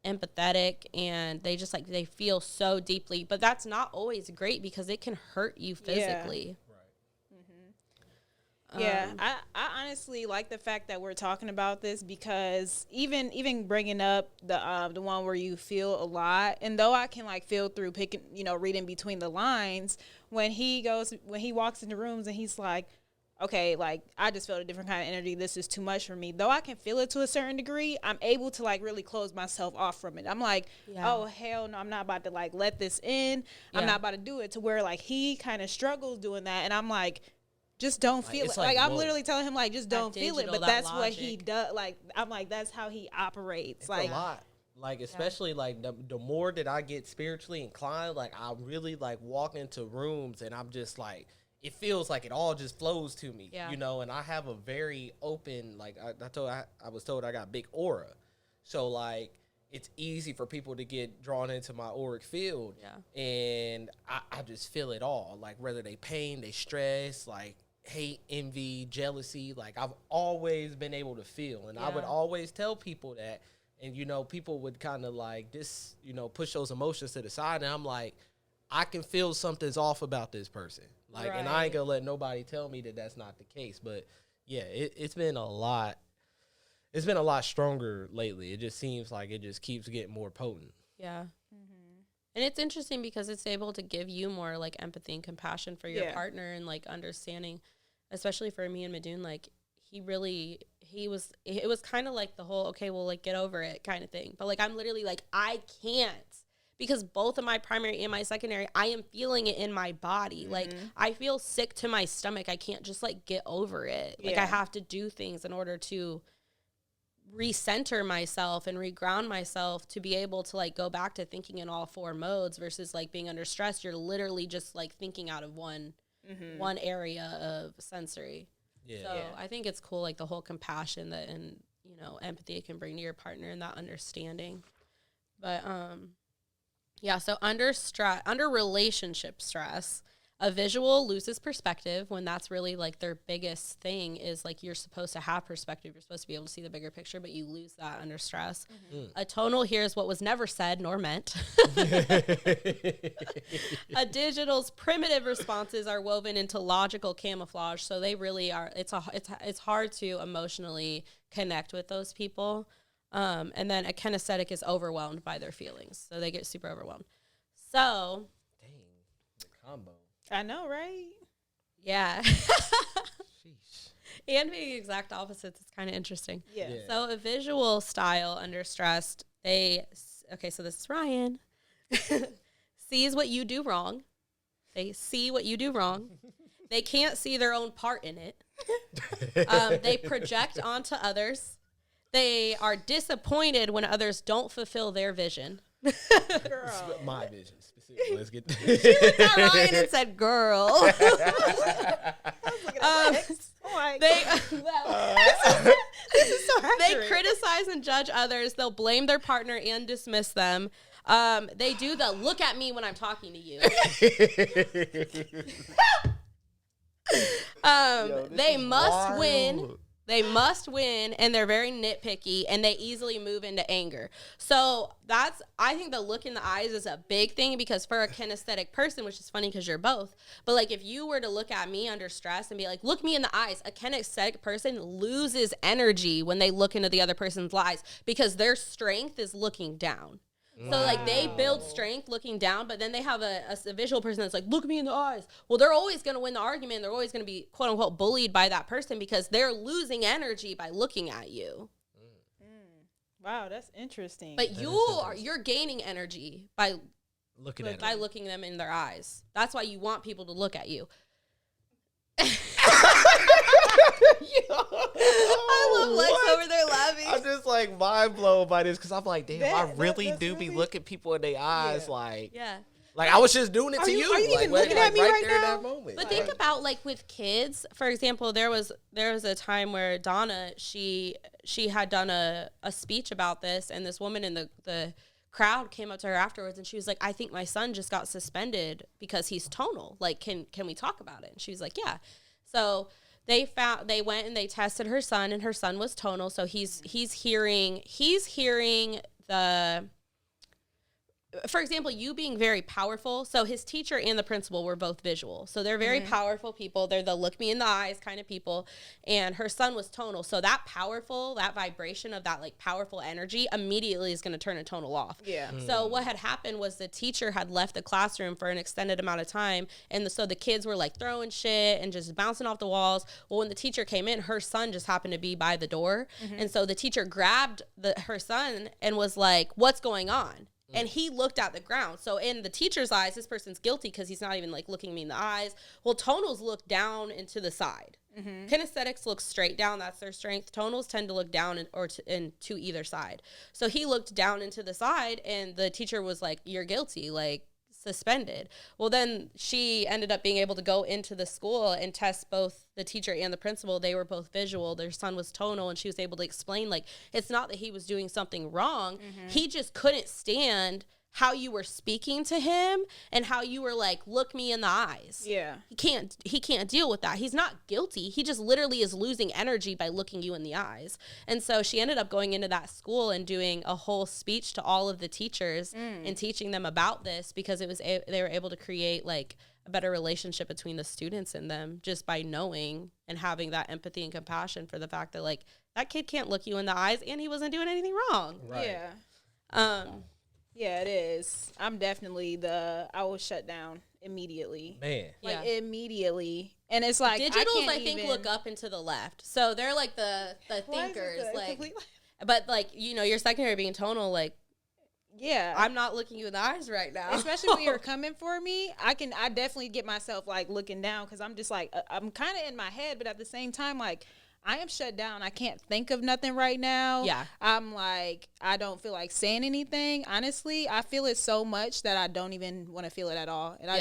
Speaker 3: empathetic, and they just like, they feel so deeply, but that's not always great because it can hurt you physically.
Speaker 2: Yeah, I honestly like the fact that we're talking about this, because even bringing up the one where you feel a lot, and though I can like feel through picking, reading between the lines, when he walks into rooms and he's like, okay, like I just felt a different kind of energy. This is too much for me. Though I can feel it to a certain degree, I'm able to like really close myself off from it. I'm like, oh hell no, I'm not about to like let this in. I'm not about to do it, to where like he kind of struggles doing that, and I'm like, just don't feel it. Like I'm literally telling him, like, just don't feel it. But that's what he does. Like, I'm like, that's how he operates.
Speaker 1: It's
Speaker 2: like
Speaker 1: a lot. Like, especially like the more that I get spiritually inclined, like I really like walk into rooms and I'm just like, it feels like it all just flows to me, and I have a very open, like I was told I got a big aura. So like, it's easy for people to get drawn into my auric field. And I just feel it all. Like whether they pain, they stress, like hate, envy, jealousy, like I've always been able to feel. And I would always tell people that, and people would kind of like this, push those emotions to the side, and I'm like, I can feel something's off about this person, like, and I ain't gonna let nobody tell me that that's not the case. But yeah, it's been a lot stronger lately. It just seems like it just keeps getting more potent.
Speaker 3: And it's interesting because it's able to give you more like empathy and compassion for your partner, and like understanding, especially for me and Madoon. Like it was kind of like the whole, okay, well, like get over it kind of thing. But like, I'm literally like, I can't, because both of my primary and my secondary, I am feeling it in my body. Like I feel sick to my stomach. I can't just like get over it. Like I have to do things in order to recenter myself and reground myself to be able to like go back to thinking in all four modes, versus like being under stress. You're literally just like thinking out of one area of sensory. I think it's cool, like the whole compassion that and empathy it can bring to your partner, and that understanding. But so under relationship stress, a visual loses perspective, when that's really like their biggest thing. Is like, you're supposed to have perspective. You're supposed to be able to see the bigger picture, but you lose that under stress. A tonal hears what was never said nor meant. A digital's primitive responses are woven into logical camouflage. So they really are, it's hard to emotionally connect with those people. And then a kinesthetic is overwhelmed by their feelings. So they get super overwhelmed. So.
Speaker 1: Dang, the combo.
Speaker 2: I know, right?
Speaker 3: Yeah.
Speaker 1: Sheesh.
Speaker 3: And being exact opposites, it's kind of interesting.
Speaker 2: Yeah.
Speaker 3: So a visual style under stress, so this is Ryan, sees what you do wrong. They see what you do wrong. They can't see their own part in it. They project onto others. They are disappointed when others don't fulfill their vision.
Speaker 1: Girl. My vision specifically. Let's get
Speaker 3: She looked at Ryan and said, "Girl."
Speaker 2: This is so accurate.
Speaker 3: They criticize and judge others. They'll blame their partner and dismiss them. They do the look at me when I'm talking to you. They must win. They must win, and they're very nitpicky, and they easily move into anger. So I think the look in the eyes is a big thing, because for a kinesthetic person, which is funny because you're both, but like if you were to look at me under stress and be like, look me in the eyes, a kinesthetic person loses energy when they look into the other person's eyes, because their strength is looking down. So, like, they build strength looking down, but then they have a visual person that's like, look me in the eyes. Well, they're always going to win the argument. They're always going to be, quote, unquote, bullied by that person, because they're losing energy by looking at you.
Speaker 2: Wow, that's interesting.
Speaker 3: But you're gaining energy by looking them in their eyes. That's why you want people to look at you. I love Lex over there laughing.
Speaker 1: I'm just like mind blown by this, because I'm like, damn, I really do be looking people in their eyes, like I was just doing it to you.
Speaker 2: Are you
Speaker 1: like,
Speaker 2: even looking at me right now?
Speaker 1: In that moment.
Speaker 3: But think about like with kids, for example, there was a time where Donna, she had done a speech about this, and this woman in the crowd came up to her afterwards and she was like, I think my son just got suspended because he's tonal. Like, can we talk about it? And she was like, yeah. So they went and they tested her son, and her son was tonal. So he's hearing the, for example, you being very powerful. So his teacher and the principal were both visual. So they're very powerful people. They're the look me in the eyes kind of people. And her son was tonal. So that vibration of that like powerful energy immediately is going to turn a tonal off.
Speaker 2: Yeah.
Speaker 3: So what had happened was the teacher had left the classroom for an extended amount of time. And so the kids were like throwing shit and just bouncing off the walls. Well, when the teacher came in, her son just happened to be by the door. And so the teacher grabbed her son and was like, what's going on? And he looked at the ground. So in the teacher's eyes, this person's guilty because he's not even like looking me in the eyes. Well, tonals look down and to the side. Kinesthetics look straight down. That's their strength. Tonals tend to look down to either side. So he looked down into the side, and the teacher was like, you're guilty, like suspended. Well, then she ended up being able to go into the school and test both the teacher and the principal. They were both visual. Their son was tonal, and she was able to explain, like, it's not that he was doing something wrong. He just couldn't stand how you were speaking to him and how you were like, look me in the eyes.
Speaker 2: Yeah.
Speaker 3: He can't deal with that. He's not guilty. He just literally is losing energy by looking you in the eyes. And so she ended up going into that school and doing a whole speech to all of the teachers and teaching them about this, because they were able to create like a better relationship between the students and them just by knowing and having that empathy and compassion for the fact that like that kid can't look you in the eyes and he wasn't doing anything wrong.
Speaker 2: Right. Yeah. Yeah, it is. I'm definitely I was shut down immediately.
Speaker 1: Man.
Speaker 2: Like immediately. And it's like
Speaker 3: digitals I think look up and to the left. So they're like the thinkers, like but like, you know, your secondary being tonal, like,
Speaker 2: yeah,
Speaker 3: I'm not looking you in the eyes right now.
Speaker 2: Especially when you're coming for me, I definitely get myself like looking down, because I'm just like I'm kind of in my head, but at the same time, like I am shut down. I can't think of nothing right now.
Speaker 3: Yeah.
Speaker 2: I'm like, I don't feel like saying anything. Honestly, I feel it so much that I don't even want to feel it at all. And I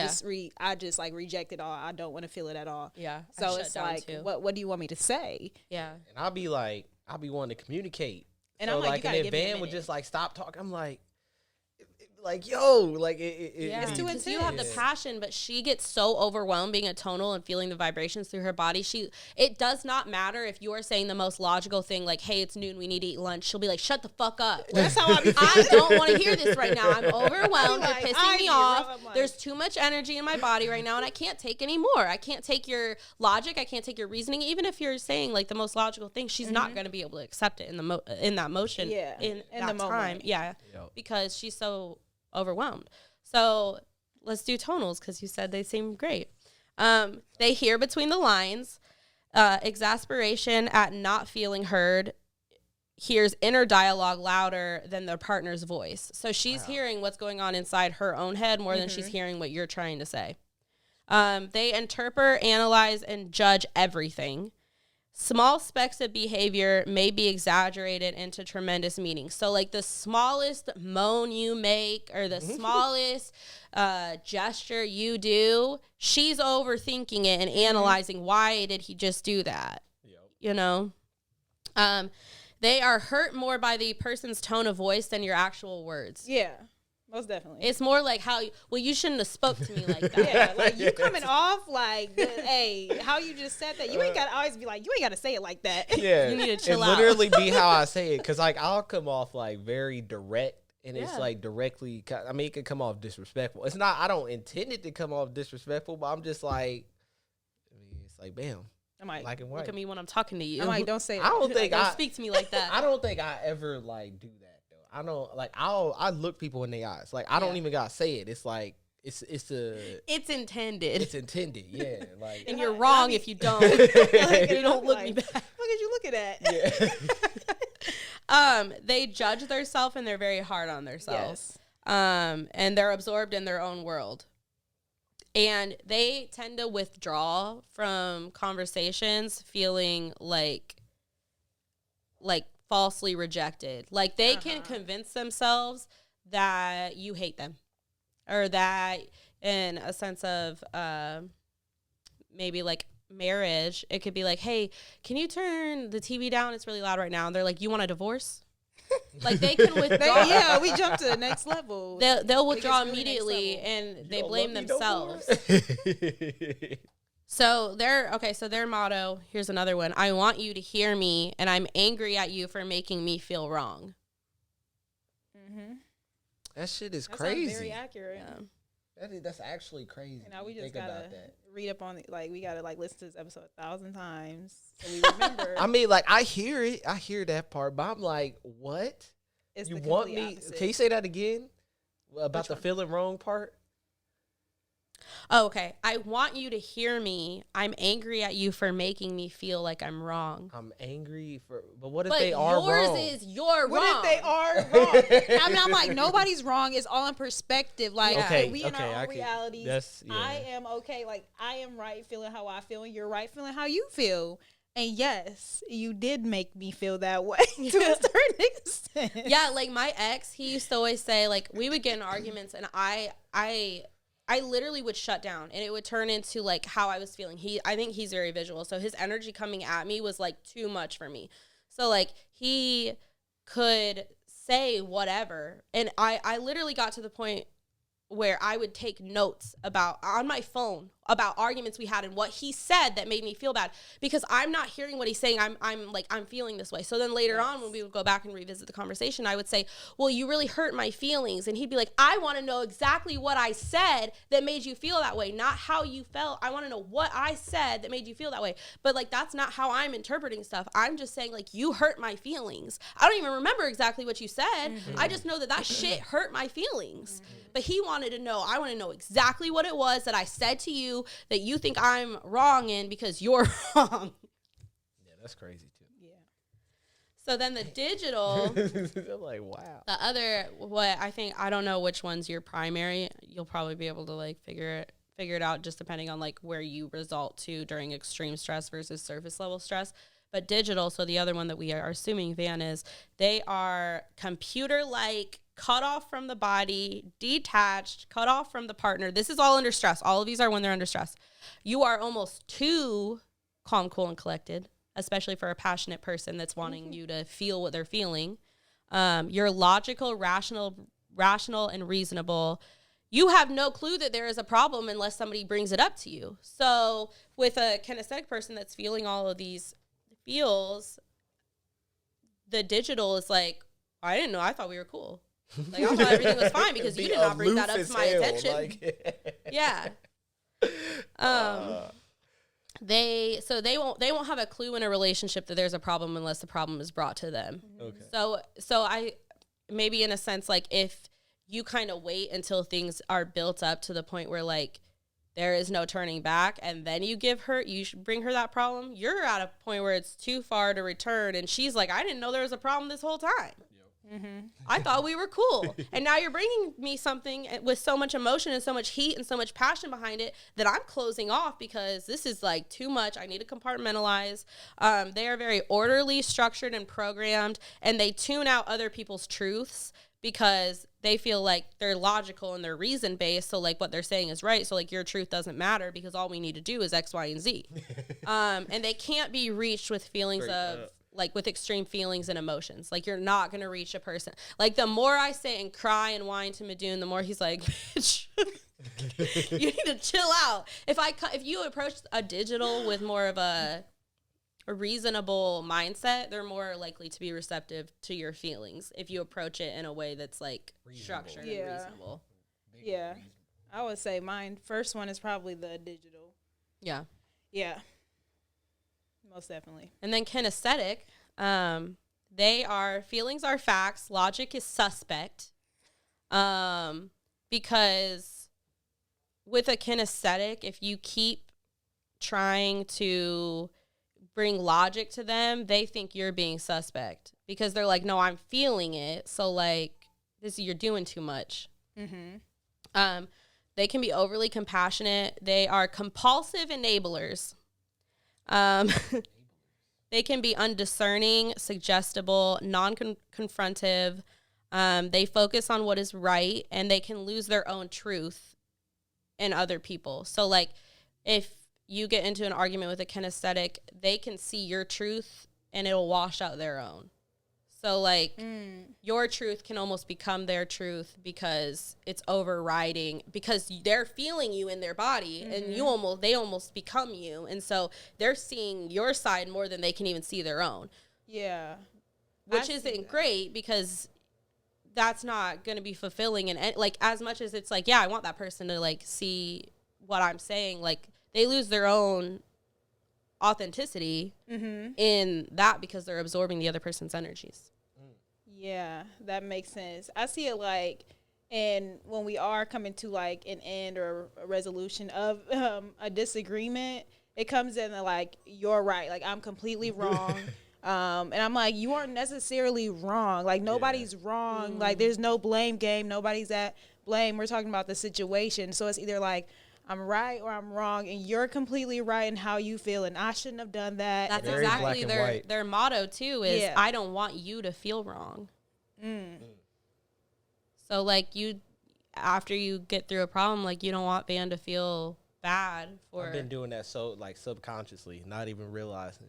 Speaker 2: just like reject it all. I don't want to feel it at all.
Speaker 3: Yeah.
Speaker 2: So it's like, what do you want me to say?
Speaker 3: Yeah.
Speaker 1: And I'll be wanting to communicate.
Speaker 2: And
Speaker 1: so
Speaker 2: I'm like,
Speaker 1: and
Speaker 2: you
Speaker 1: then
Speaker 2: gotta
Speaker 1: Van would just like stop talking. I'm like, yo, like
Speaker 2: it's too intense.
Speaker 3: You have the passion, but she gets so overwhelmed being a tonal and feeling the vibrations through her body. It does not matter if you're saying the most logical thing, like, hey, it's noon, we need to eat lunch. She'll be like, shut the fuck up.
Speaker 2: That's how
Speaker 3: I don't want to hear this right now. I'm overwhelmed.
Speaker 2: Like,
Speaker 3: You're pissing me off. Like, there's too much energy in my body right now, and I can't take any more. I can't take your logic. I can't take your reasoning. Even if you're saying like the most logical thing, she's not going to be able to accept it in that motion.
Speaker 2: Yeah.
Speaker 3: In that
Speaker 2: the moment.
Speaker 3: time. Yeah. Yep. Because she's so overwhelmed. So let's do tonals, because you said they seem great. They hear between the lines. Exasperation at not feeling heard. Hears inner dialogue louder than their partner's voice. So she's hearing what's going on inside her own head more than she's hearing what you're trying to say. They interpret, analyze, and judge everything. Small specks of behavior may be exaggerated into tremendous meaning. So like the smallest moan you make or the smallest gesture you do, she's overthinking it and analyzing, why did he just do that? Yep. You know? They are hurt more by the person's tone of voice than your actual words.
Speaker 2: Yeah. Most definitely.
Speaker 3: It's more like you shouldn't have spoke to me like that.
Speaker 2: Yeah, like you coming off like, hey, how you just said that. You ain't got to always be like, you ain't got to say it like that.
Speaker 1: Yeah.
Speaker 3: You need to chill out.
Speaker 1: And literally be how I say it. Because like I'll come off like very direct, and it's like directly, I mean, it could come off disrespectful. It's not, I don't intend it to come off disrespectful, but I'm just like, I mean, it's like, bam.
Speaker 2: I'm like,
Speaker 1: black and white.
Speaker 3: Look at me when I'm talking to you.
Speaker 2: I'm like, don't say that.
Speaker 1: I don't think
Speaker 3: don't speak to me like that.
Speaker 1: I don't think I ever like do that. I don't like I look people in the eyes. Like I don't even gotta say it. It's like it's
Speaker 3: intended.
Speaker 1: It's intended, yeah. Like
Speaker 3: and you're wrong if you don't. Like, you don't look me back.
Speaker 2: What did you looking at?
Speaker 3: Yeah. They judge themselves and they're very hard on themselves. Yes. And they're absorbed in their own world. And they tend to withdraw from conversations feeling like falsely rejected. Like they can convince themselves that you hate them, or that in a sense of maybe like marriage, it could be like, hey, can you turn the TV down? It's really loud right now. And they're like, you want a divorce? Like they can withdraw.
Speaker 2: Yeah, we jumped to the next level.
Speaker 3: They'll withdraw
Speaker 2: really
Speaker 3: immediately,
Speaker 2: next
Speaker 3: and they
Speaker 1: You don't
Speaker 3: blame
Speaker 1: love me no
Speaker 3: themselves.
Speaker 1: more?
Speaker 3: So their motto, here's another one. I want you to hear me, and I'm angry at you for making me feel wrong.
Speaker 2: Mm-hmm.
Speaker 1: That shit is
Speaker 2: That
Speaker 1: crazy.
Speaker 2: sounds very accurate.
Speaker 3: Yeah.
Speaker 1: That's actually crazy.
Speaker 2: And now we just
Speaker 1: Think
Speaker 2: gotta
Speaker 1: about that.
Speaker 2: read up on it. Like we gotta listen to this episode 1,000 times so we remember.
Speaker 1: I mean, like I hear it. I hear that part, but I'm like, what?
Speaker 2: It's
Speaker 1: You
Speaker 2: the
Speaker 1: want
Speaker 2: complete
Speaker 1: me?
Speaker 2: opposite.
Speaker 1: Can you say that again? About
Speaker 2: Which
Speaker 1: the
Speaker 2: one?
Speaker 1: feeling wrong part?
Speaker 3: Oh, okay. I want you to hear me. I'm angry at you for making me feel like I'm wrong.
Speaker 1: I'm angry but what if
Speaker 3: But
Speaker 1: they are
Speaker 3: yours
Speaker 1: wrong?
Speaker 3: is you're
Speaker 2: What
Speaker 3: wrong.
Speaker 2: if they are wrong? I mean, I'm like, nobody's wrong. It's all in perspective. Like,
Speaker 1: Okay,
Speaker 2: we in
Speaker 1: okay,
Speaker 2: our
Speaker 1: I
Speaker 2: own
Speaker 1: can-
Speaker 2: realities.
Speaker 1: that's- yeah.
Speaker 2: I am okay. Like, I am right feeling how I feel, and you're right feeling how you feel. And yes, you did make me feel that way to a certain extent.
Speaker 3: Yeah, like my ex, he used to always say, like, we would get in arguments, and I literally would shut down, and it would turn into like how I was feeling. I think he's very visual, so his energy coming at me was like too much for me. So like he could say whatever, and I literally got to the point where I would take notes on my phone about arguments we had and what he said that made me feel bad, because I'm not hearing what he's saying. I'm feeling this way. So then later on, when we would go back and revisit the conversation, I would say, well, you really hurt my feelings. And he'd be like, I want to know exactly what I said that made you feel that way, not how you felt. I want to know what I said that made you feel that way. But like, that's not how I'm interpreting stuff. I'm just saying, like, you hurt my feelings. I don't even remember exactly what you said. I just know that shit hurt my feelings. But he wanted to know, I want to know exactly what it was that I said to you that you think I'm wrong in because you're wrong.
Speaker 1: Yeah, that's crazy too.
Speaker 2: Yeah.
Speaker 3: So then the digital,
Speaker 1: I'm like, wow.
Speaker 3: the other, what I think, I don't know which one's your primary. You'll probably be able to like figure it out just depending on like where you result to during extreme stress versus surface level stress. But digital, so the other one that we are assuming Van is, they are computer-like, cut off from the body, detached, cut off from the partner. This is all under stress. All of these are when they're under stress. You are almost too calm, cool, and collected, especially for a passionate person that's wanting you to feel what they're feeling. You're logical, rational, and reasonable. You have no clue that there is a problem unless somebody brings it up to you. So with a kinesthetic person that's feeling all of these feels, the digital is like, I didn't know. I thought we were cool. Like, I thought everything was fine because you did not bring that up to my attention.
Speaker 1: Like,
Speaker 3: Yeah. They won't have a clue in a relationship that there's a problem unless the problem is brought to them.
Speaker 1: Okay.
Speaker 3: So I maybe in a sense, like, if you kind of wait until things are built up to the point where like there is no turning back, and then you bring her that problem, you're at a point where it's too far to return, and she's like, I didn't know there was a problem this whole time.
Speaker 2: Mm-hmm.
Speaker 3: I thought we were cool. And now you're bringing me something with so much emotion and so much heat and so much passion behind it that I'm closing off because this is like too much. I need to compartmentalize. They are very orderly, structured, and programmed, and they tune out other people's truths because they feel like they're logical and they're reason based. So like what they're saying is right. So like your truth doesn't matter because all we need to do is X, Y, and Z. And they can't be reached with feelings like with extreme feelings and emotions. Like you're not going to reach a person. Like the more I sit and cry and whine to Madoon, the more he's like, bitch, you need to chill out. If you approach a digital with more of a reasonable mindset, they're more likely to be receptive to your feelings if you approach it in a way that's like structured and reasonable.
Speaker 2: Yeah. I would say mine first one is probably the digital.
Speaker 3: Yeah.
Speaker 2: Yeah. Most definitely.
Speaker 3: And then kinesthetic, feelings are facts, logic is suspect. Because with a kinesthetic, if you keep trying to bring logic to them, they think you're being suspect because they're like, no, I'm feeling it. So like you're doing too much. Mm-hmm. They can be overly compassionate. They are compulsive enablers. They can be undiscerning, suggestible, non-confrontive. They focus on what is right, and they can lose their own truth in other people. So, like, if you get into an argument with a kinesthetic, they can see your truth, and it'll wash out their own. So, like, your truth can almost become their truth because it's overriding, because they're feeling you in their body, and they almost become you. And so they're seeing your side more than they can even see their own.
Speaker 2: Yeah.
Speaker 3: Which isn't great, because that's not going to be fulfilling. And, like, as much as it's like, yeah, I want that person to, like, see what I'm saying, like, they lose their own authenticity in that because they're absorbing the other person's energies.
Speaker 2: Yeah, that makes sense. I see it like, and when we are coming to like an end or a resolution of a disagreement, it comes in the, like, you're right, like, I'm completely wrong. And I'm like, you aren't necessarily wrong. Like, nobody's wrong. Like, there's no blame game. Nobody's at blame. We're talking about the situation. So it's either like, I'm right or I'm wrong, and you're completely right in how you feel, and I shouldn't have done that.
Speaker 3: That's
Speaker 1: Very
Speaker 3: exactly
Speaker 1: black and
Speaker 3: their motto too, is
Speaker 2: Yeah.
Speaker 3: I don't want you to feel wrong. So, like, after you get through a problem, like, you don't want Van to feel bad for.
Speaker 1: I've been doing that so, like, subconsciously, not even realizing.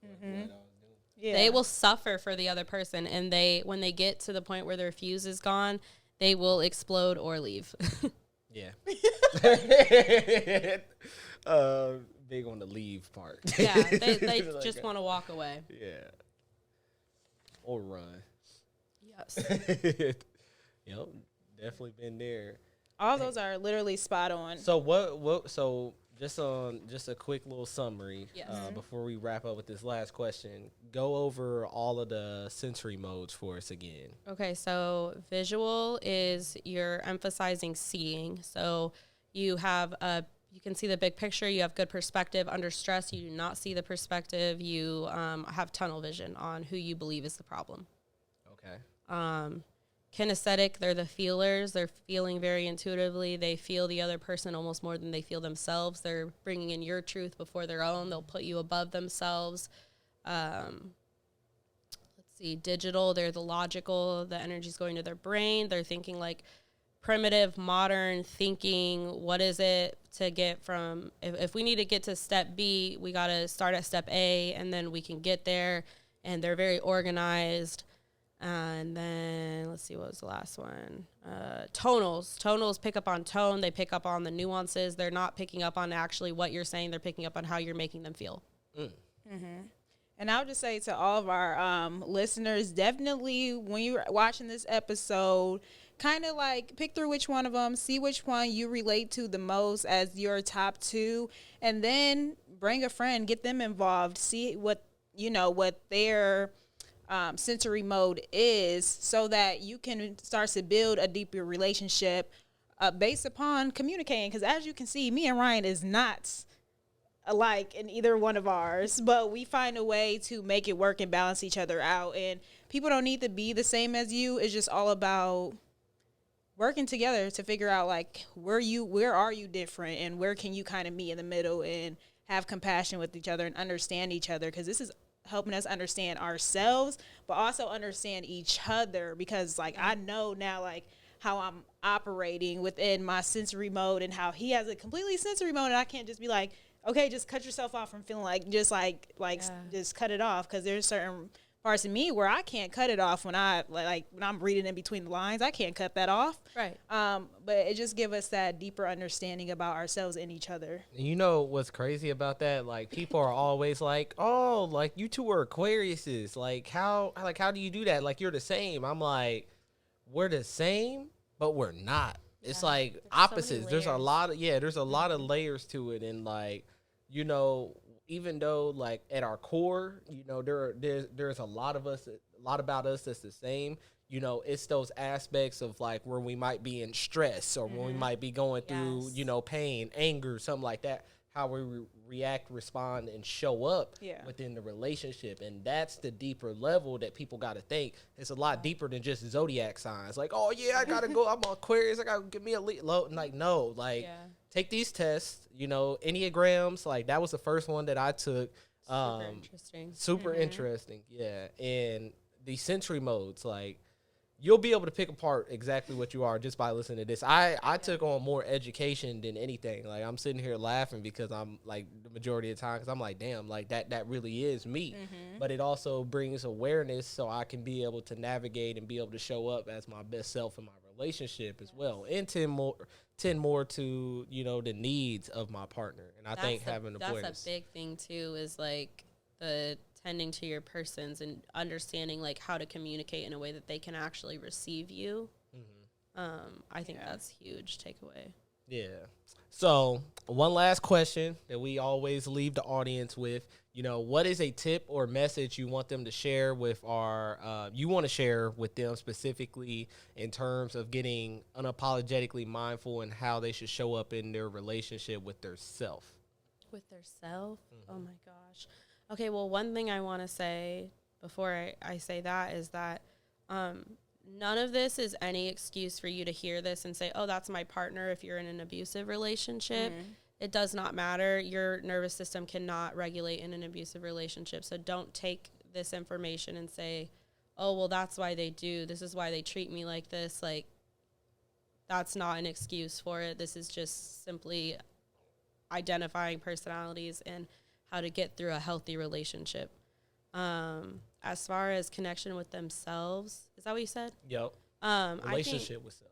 Speaker 1: Like, what I was doing.
Speaker 2: Yeah.
Speaker 3: They will suffer for the other person, and when they get to the point where their fuse is gone, they will explode or leave.
Speaker 1: Yeah. Big on the leave part.
Speaker 3: Yeah, they
Speaker 1: Like
Speaker 3: just
Speaker 1: that.
Speaker 3: want to walk away.
Speaker 1: Yeah. Or run.
Speaker 3: Yes.
Speaker 1: Yep. Definitely been there.
Speaker 2: All those are literally spot on.
Speaker 1: So so just a quick little summary
Speaker 3: Yes.
Speaker 1: Before we wrap up with this last question. Go over all of the sensory modes for us again.
Speaker 3: Okay, so visual is you're emphasizing seeing. So you can see the big picture. You have good perspective. Under stress, you do not see the perspective. You have tunnel vision on who you believe is the problem.
Speaker 1: Okay.
Speaker 3: Kinesthetic, they're the feelers. They're feeling very intuitively. They feel the other person almost more than they feel themselves. They're bringing in your truth before their own. They'll put you above themselves. Let's see, digital, they're the logical. The energy's going to their brain. They're thinking like primitive, modern thinking. What is it to get from, if we need to get to step B, we got to start at step A, and then we can get there. And they're very organized. And then, let's see, what was the last one? Tonals. Tonals pick up on tone. They pick up on the nuances. They're not picking up on actually what you're saying. They're picking up on how you're making them feel.
Speaker 2: And I would just say to all of our listeners, definitely when you're watching this episode, kind of like pick through which one of them, see which one you relate to the most as your top two, and then bring a friend, get them involved, see what their sensory mode is, so that you can start to build a deeper relationship based upon communicating. Because as you can see, me and Ryan is not alike in either one of ours, but we find a way to make it work and balance each other out. And people don't need to be the same as you. It's just all about working together to figure out like where are you different, and where can you kind of meet in the middle and have compassion with each other and understand each other, because this is helping us understand ourselves, but also understand each other, because like I know now like how I'm operating within my sensory mode, and how he has a completely sensory mode, and I can't just be like, okay, just cut yourself off from feeling like just just cut it off, because there's certain parts of me where I can't cut it off when when I'm reading in between the lines. I can't cut that off.
Speaker 3: Right.
Speaker 2: But it just gives us that deeper understanding about ourselves and each other.
Speaker 1: You know what's crazy about that? Like, people are always like, "Oh, like you two are Aquariuses. Like how do you do that? Like you're the same." I'm like, "We're the same, but we're not." It's like opposites. There's a lot of layers to it, and like, even though like at our core, there's a lot about us that's the same. It's those aspects of like where we might be in stress, or when we might be going through, pain, anger, something like that, how we react, respond, and show up within the relationship. And that's the deeper level that people got to think. It's a lot deeper than just zodiac signs. Like, oh yeah, I got to go, I'm Aquarius, I got to give me a low. Like, no, like take these tests, Enneagrams. Like that was the first one that I took.
Speaker 3: Super interesting.
Speaker 1: Super interesting. Yeah. And the sensory modes, like, you'll be able to pick apart exactly what you are just by listening to this. I took on more education than anything. Like, I'm sitting here laughing because I'm like, the majority of the time, because I'm like, damn, like that really is me. But it also brings awareness so I can be able to navigate and be able to show up as my best self in my relationship as well, and tend more to, you know, the needs of my partner. And I think having awareness.
Speaker 3: That's a big thing too, is like the tending to your persons and understanding like how to communicate in a way that they can actually receive you. I think that's huge takeaway.
Speaker 1: Yeah. So one last question that we always leave the audience with, you know, what is a tip or message you want them to share with you want to share with them specifically in terms of getting unapologetically mindful and how they should show up in their relationship with their self?
Speaker 3: With their self? Oh my gosh. Okay, well, one thing I want to say before I say that is that none of this is any excuse for you to hear this and say, oh, that's my partner if you're in an abusive relationship. It does not matter. Your nervous system cannot regulate in an abusive relationship. So don't take this information and say, oh, well, that's why they do. This is why they treat me like this. Like, that's not an excuse for it. This is just simply identifying personalities and how to get through a healthy relationship. As far as connection with themselves, is that what you said?
Speaker 1: Yep.
Speaker 3: Relationship with self.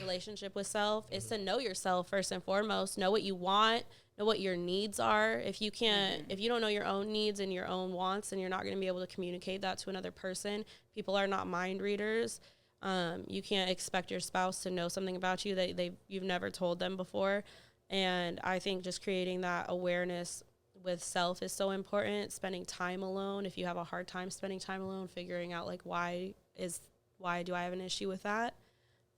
Speaker 3: Relationship with self is to know yourself first and foremost. Know what you want. Know what your needs are. If you don't know your own needs and your own wants, then you're not going to be able to communicate that to another person. People are not mind readers. You can't expect your spouse to know something about you that you've never told them before. And I think just creating that awareness with self is so important. Spending time alone. If you have a hard time spending time alone, figuring out like why do I have an issue with that?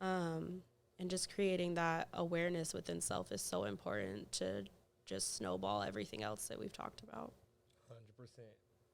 Speaker 3: And just creating that awareness within self is so important to just snowball everything else that we've talked about.
Speaker 1: 100%.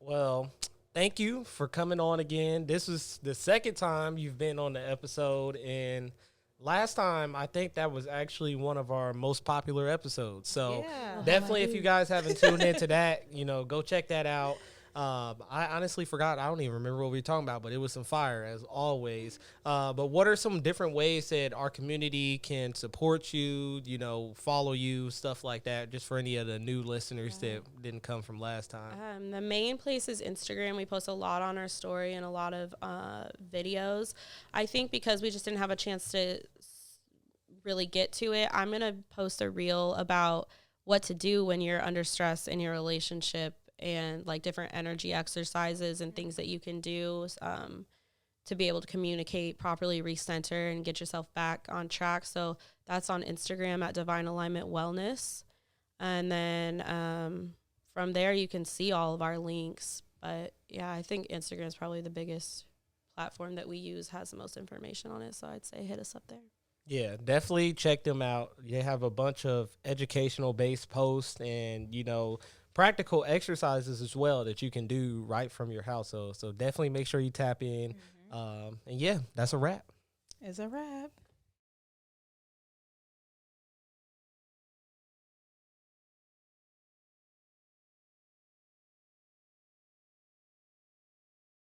Speaker 1: Well, thank you for coming on again. This is the second time you've been on the episode, and last time, I think that was actually one of our most popular episodes. So definitely, if you guys haven't tuned into that, you know, go check that out. I honestly forgot. I don't even remember what we were talking about, but it was some fire as always. But what are some different ways that our community can support you, you know, follow you, stuff like that, just for any of the new listeners that didn't come from last time?
Speaker 3: The main place is Instagram. We post a lot on our story and a lot of videos. I think because we just didn't have a chance to really get to it, I'm going to post a reel about what to do when you're under stress in your relationship, and like different energy exercises and things that you can do to be able to communicate properly, recenter, and get yourself back on track. So that's on Instagram at Divine Alignment Wellness. And then from there, you can see all of our links. But yeah, I think Instagram is probably the biggest platform that we use, has the most information on it. So I'd say hit us up there.
Speaker 1: Yeah, definitely check them out. They have a bunch of educational based posts and, you know, practical exercises as well that you can do right from your house. So definitely make sure you tap in. And yeah, that's a wrap.
Speaker 2: It's a wrap.